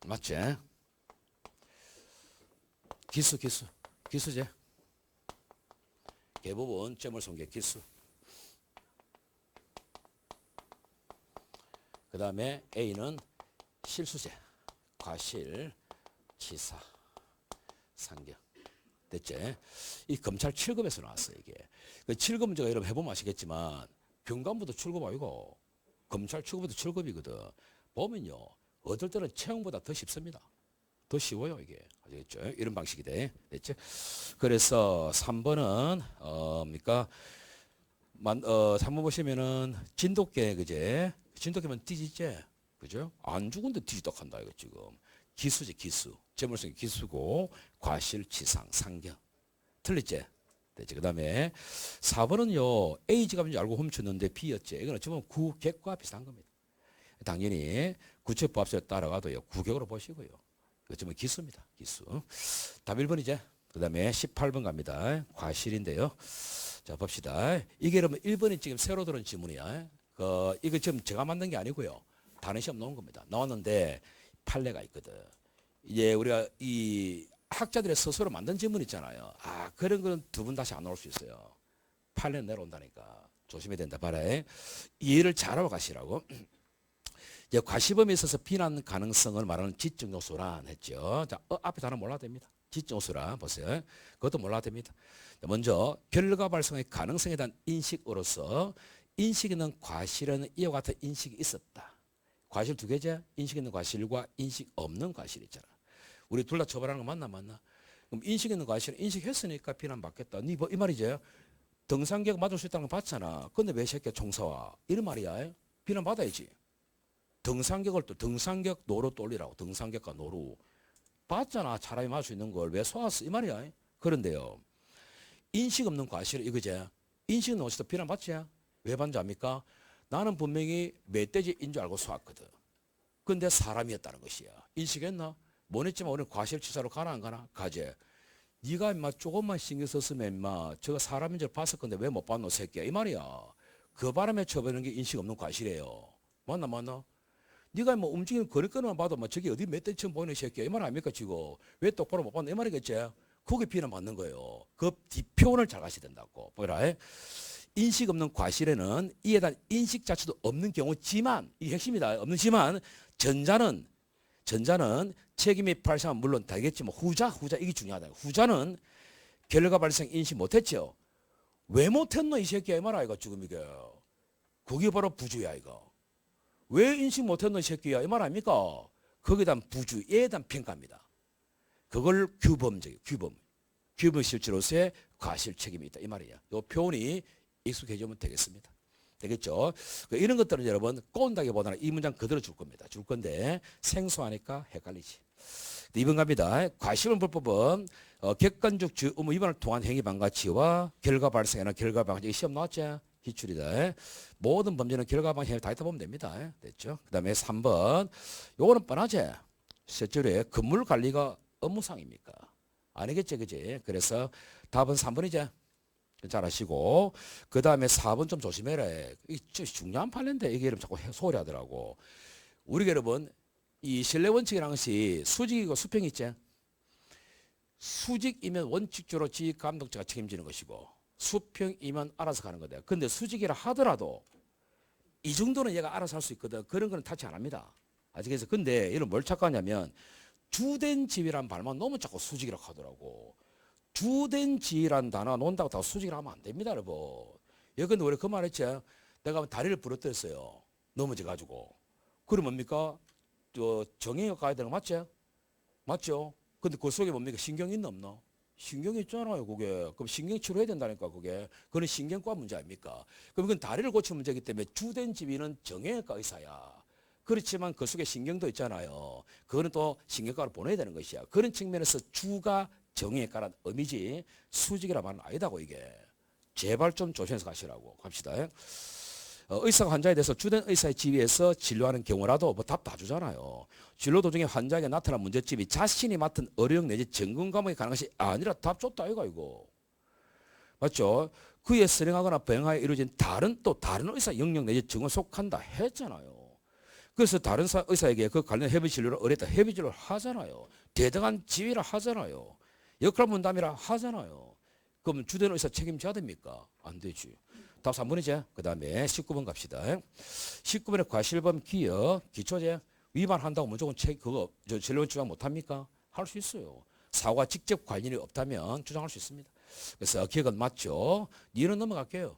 맞지? 기수제. 개부분, 재물손괴 기수. 그 다음에 A는 실수재, 과실, 치사, 상경. 됐지? 이 검찰 7급에서 나왔어요, 이게. 그 7급 문제가 여러분 해보면 아시겠지만, 경감부도 7급 아니고, 검찰 7급부터 7급이거든. 보면요, 어떨 때는 채용보다 더 쉽습니다. 더 쉬워요, 이게. 아시겠죠? 이런 방식이 돼. 됐지? 그래서 3번은, 뭡니까? 3번 보시면은, 진돗개, 그제? 진돗개면 뒤지지? 그죠? 안 죽은데 뒤지떡 한다, 이거 지금. 기수지, 기수. 재물성이 기수고, 과실치상, 상경. 틀렸지? 됐지? 그 다음에 4번은요, A지가 뭔지 알고 훔쳤는데 B였지. 이건 어찌 보면 구객과 비슷한 겁니다. 당연히 구체법합세에 따라가도요, 구객으로 보시고요. 어찌 보면 기수입니다. 기수. 답 1번이죠. 그 다음에 18번 갑니다. 과실인데요. 자, 봅시다. 이게 여러분 1번이 지금 새로 들은 지문이야. 이거 지금 제가 만든 게 아니고요. 다른 시험 나온 겁니다. 나왔는데 판례가 있거든. 이제 우리가 이 학자들의 스스로 만든 지문 있잖아요. 아, 그런 거는 두 번 다시 안 나올 수 있어요. 판례 내려온다니까. 조심해야 된다. 봐라. 이해를 잘하고 가시라고. 이제 과시범에 있어서 비난 가능성을 말하는 지적 요소란 했죠. 자, 앞에 단어 몰라도 됩니다. 지적 요소라 보세요. 그것도 몰라도 됩니다. 먼저 결과 발생의 가능성에 대한 인식으로서 인식 있는 과실은 이와 같은 인식이 있었다. 과실 두 개죠. 인식 있는 과실과 인식 없는 과실 있잖아. 우리 둘 다 처벌하는 거 맞나? 그럼 인식 있는 과실은 인식했으니까 비난받겠다. 이 말이죠. 등산객 맞을 수 있다는 거 봤잖아. 근데 왜 새끼야 총사와? 이런 말이야. 비난받아야지. 등산객을 또 등산객 노루 또 올리라고. 등산객과 노루. 봤잖아. 사람이 맞을 수 있는 걸 왜 쏘았어? 이 말이야. 그런데요. 인식 없는 과실은 이거지. 인식 없는 과실도 비난받지? 왜 받는지 압니까? 나는 분명히 멧돼지인 줄 알고 쏘았거든. 근데 사람이었다는 것이야. 인식했나? 못했지만 오늘 과실치사로 가나 안 가나? 가지. 네가 임마 조금만 신경 썼으면 임마 저거 사람인 줄 봤을 건데 왜 못 봤노 새끼야. 이 말이야. 그 바람에 쳐버리는 게 인식 없는 과실이에요. 맞나? 네가 뭐 움직이는 거리끈만 봐도 뭐 저기 어디 멧돼지처럼 보이는 새끼야. 이 말 아닙니까 지금. 왜 똑바로 못 봤노? 이 말이겠지. 거기 비난받는 거예요. 그 뒷표현을 잘 가셔야 된다고. 뭐라 해? 인식 없는 과실에는 이에 대한 인식 자체도 없는 경우지만 이 핵심이다. 없는지만 전자는 책임이 발생하면 물론 다겠지만 후자 이게 중요하다. 후자는 결과 발생 인식 못했죠. 왜 못했노 이 새끼야 이 말 아이가 지금 이게. 그게 바로 부주의야 이거. 왜 인식 못했노 이 새끼야 이 말 아닙니까? 거기에 대한 부주의에 대한 평가입니다. 그걸 규범적이에요. 규범 실질로서의 과실 책임이 있다 이 말이야. 이 표현이 익숙해지면 되겠습니다. 되겠죠? 이런 것들은 여러분 꼰다기보다는 이 문장 그대로 줄 겁니다. 줄 건데 생소하니까 헷갈리지. 2번 갑니다. 과실은 불법은 객관적 주 의무 위반을 통한 행위 방가치와 결과 발생이나 결과 방지 시험 나왔죠? 기출이다. 모든 범죄는 결과 방지 행위 다 있다 보면 됩니다. 됐죠? 그 다음에 3번 요거는 뻔하지? 셋 줄에 건물 관리가 업무상입니까? 아니겠지 그지? 그래서 답은 3번이죠. 잘 아시고 그 다음에 4번 좀 조심해라. 이 중요한 판례인데 이게 이름 자꾸 소리 하더라고. 우리가 여러분 이 신뢰원칙이라는 것이 수직이고 수평이 있지. 수직이면 원칙적으로 지휘감독자가 책임지는 것이고 수평이면 알아서 가는 거다. 근데 수직이라 하더라도 이 정도는 얘가 알아서 할 수 있거든. 그런 거는 타치 안 합니다. 아시겠어요? 근데 이런 뭘 착각하냐면 주된 지위란 말만 너무 자꾸 수직이라고 하더라고. 주된 지위란 단어 논다고 다 수직이라 하면 안 됩니다, 여러분. 예, 근데 우리 그 말 했지? 내가 다리를 부러뜨렸어요. 넘어져가지고. 그럼 뭡니까? 정형외과 가야 되는 거 맞지? 맞죠? 근데 그 속에 뭡니까? 신경이 있나 없나? 신경이 있잖아요, 그게. 그럼 신경 치료해야 된다니까, 그게. 그건 신경과 문제 아닙니까? 그럼 그건 다리를 고치는 문제이기 때문에 주된 지위는 정형외과 의사야. 그렇지만 그 속에 신경도 있잖아요. 그거는 또 신경과로 보내야 되는 것이야. 그런 측면에서 주가 정형외과란 의미지 수직이라 말은 아니다고 이게. 제발 좀 조심해서 가시라고 갑시다. 의사가 환자에 대해서 주된 의사의 지위에서 진료하는 경우라도 뭐 답 다 주잖아요. 진료 도중에 환자에게 나타난 문제점이 자신이 맡은 어려움 내지 전공 과목에 관한 것이 아니라 답 줬다 아이가 이거. 맞죠? 그에 선행하거나 병하에 이루어진 다른 의사 영역 내지 증언 속한다 했잖아요. 그래서 다른 의사에게 그 관련 협의 진료를 의뢰했다. 협의 진료를 하잖아요. 대등한 지위라 하잖아요. 역할 분담이라 하잖아요. 그럼 주된 의사 책임져야 됩니까? 안 되지. 답 3번이죠. 그 다음에 19번 갑시다. 19번에 과실범 기억 기초제 위반한다고 무조건 그거 진로원 주장 못합니까? 할 수 있어요. 사고와 직접 관련이 없다면 주장할 수 있습니다. 그래서 기억은 맞죠. 니는 넘어갈게요.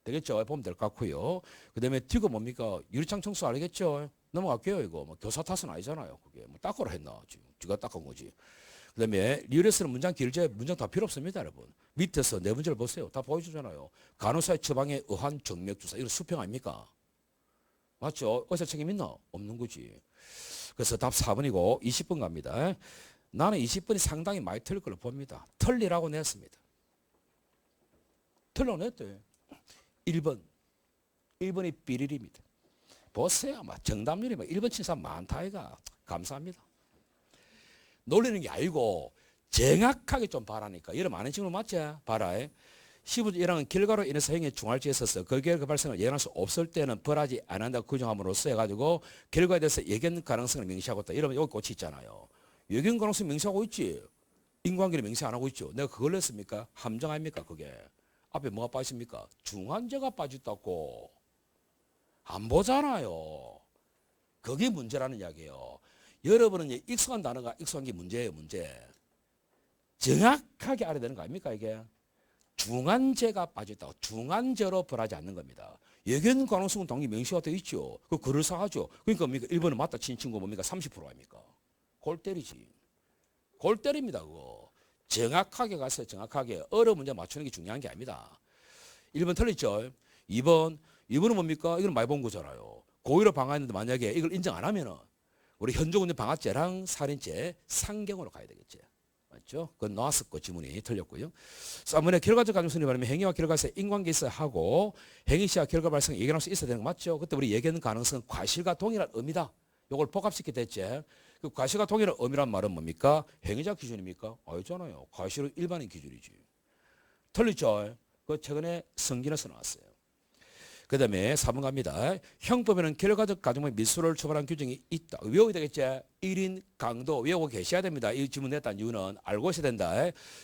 되겠죠? 보면 될 것 같고요. 그 다음에 D가 뭡니까? 유리창 청소 알겠죠? 넘어갈게요. 이거 뭐 교사 탓은 아니잖아요. 그게 뭐 닦으라 했나? 지금 지가 닦은 거지. 그 다음에 리얼에서는 문장 길제 문장 다 필요 없습니다. 여러분. 밑에서 네 문제를 보세요. 다 보여주잖아요. 간호사의 처방에 의한 정맥주사. 이거 수평 아닙니까? 맞죠? 의사 책임 있나? 없는 거지. 그래서 답 4번이고 20번 갑니다. 나는 20번이 상당히 많이 틀릴 걸로 봅니다. 틀리라고 냈습니다. 틀려 냈대. 1번. 1번이 비리입니다. 보세요. 막 정답률이 막 1번 친 사람 많다 이가. 감사합니다. 놀리는 게 아니고 정확하게 좀 봐라니까. 이런 많은 질문 맞지? 봐라. 15조 1항은 결과로 인해서 행위의 중할지에 있어서 그 결과 발생을 예견할 수 없을 때는 벌하지 않는다고 규정함으로써 해가지고 결과에 대해서 예견 가능성을 명시하고 있다. 이러면 여기 꽃이 있잖아요. 예견 가능성 명시하고 있지. 인과관계를 명시 안 하고 있죠. 내가 그걸 냈습니까? 함정 아닙니까 그게. 앞에 뭐가 빠집니까? 중한제가 빠졌다고. 안 보잖아요. 그게 문제라는 이야기예요. 여러분은 익숙한 단어가 익숙한 게 문제예요. 문제. 정확하게 알아야 되는 거 아닙니까 이게. 중한제가 빠졌다고. 중한제로 벌하지 않는 겁니다. 예견 가능성은 당연히 명시가 되어 있죠. 그 글을 사하죠. 그러니까 뭡니까? 1번은 맞다 친 친구 뭡니까? 30% 아닙니까? 골 때리지. 골 때립니다 그거. 정확하게 가서 정확하게 어려운 문제 맞추는 게 중요한 게 아닙니다. 1번 틀렸죠. 2번은 뭡니까? 이건 많이 본 거잖아요. 고의로 방화했는데 만약에 이걸 인정 안 하면은 우리 현조운전 방화죄랑 살인죄 상경으로 가야 되겠지. 맞죠? 그건 나왔었고 지문이 틀렸고요. 3번에 결과적 가능성이 말하면 행위와 결과에서 인관계 있어야 하고 행위 시와 결과 발생 예견할 수 있어야 되는 거 맞죠? 그때 우리 예견 가능성은 과실과 동일한 의미다. 요걸 복합시켜 됐지. 그 과실과 동일한 의미란 말은 뭡니까? 행위자 기준입니까? 아니잖아요. 과실은 일반인 기준이지. 틀리죠? 그 최근에 성gin에서 나왔어요. 그 다음에 4번 갑니다. 형법에는 결과적 가정의 미수를 처벌한 규정이 있다. 외워야 되겠지? 1인 강도 외우고 계셔야 됩니다. 이 질문 냈다는 이유는 알고 있어야 된다.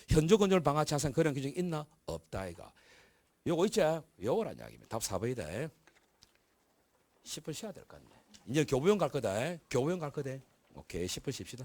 현조건조를 방하치 항상 그런 규정이 있나? 없다. 이가. 요거 있지? 요거란 이야기입니다. 답 4번이다. 10분 쉬어야 될 것 같네. 이제 교부용 갈 거다. 교부용 갈 거다. 오케이. 10분 쉽시다.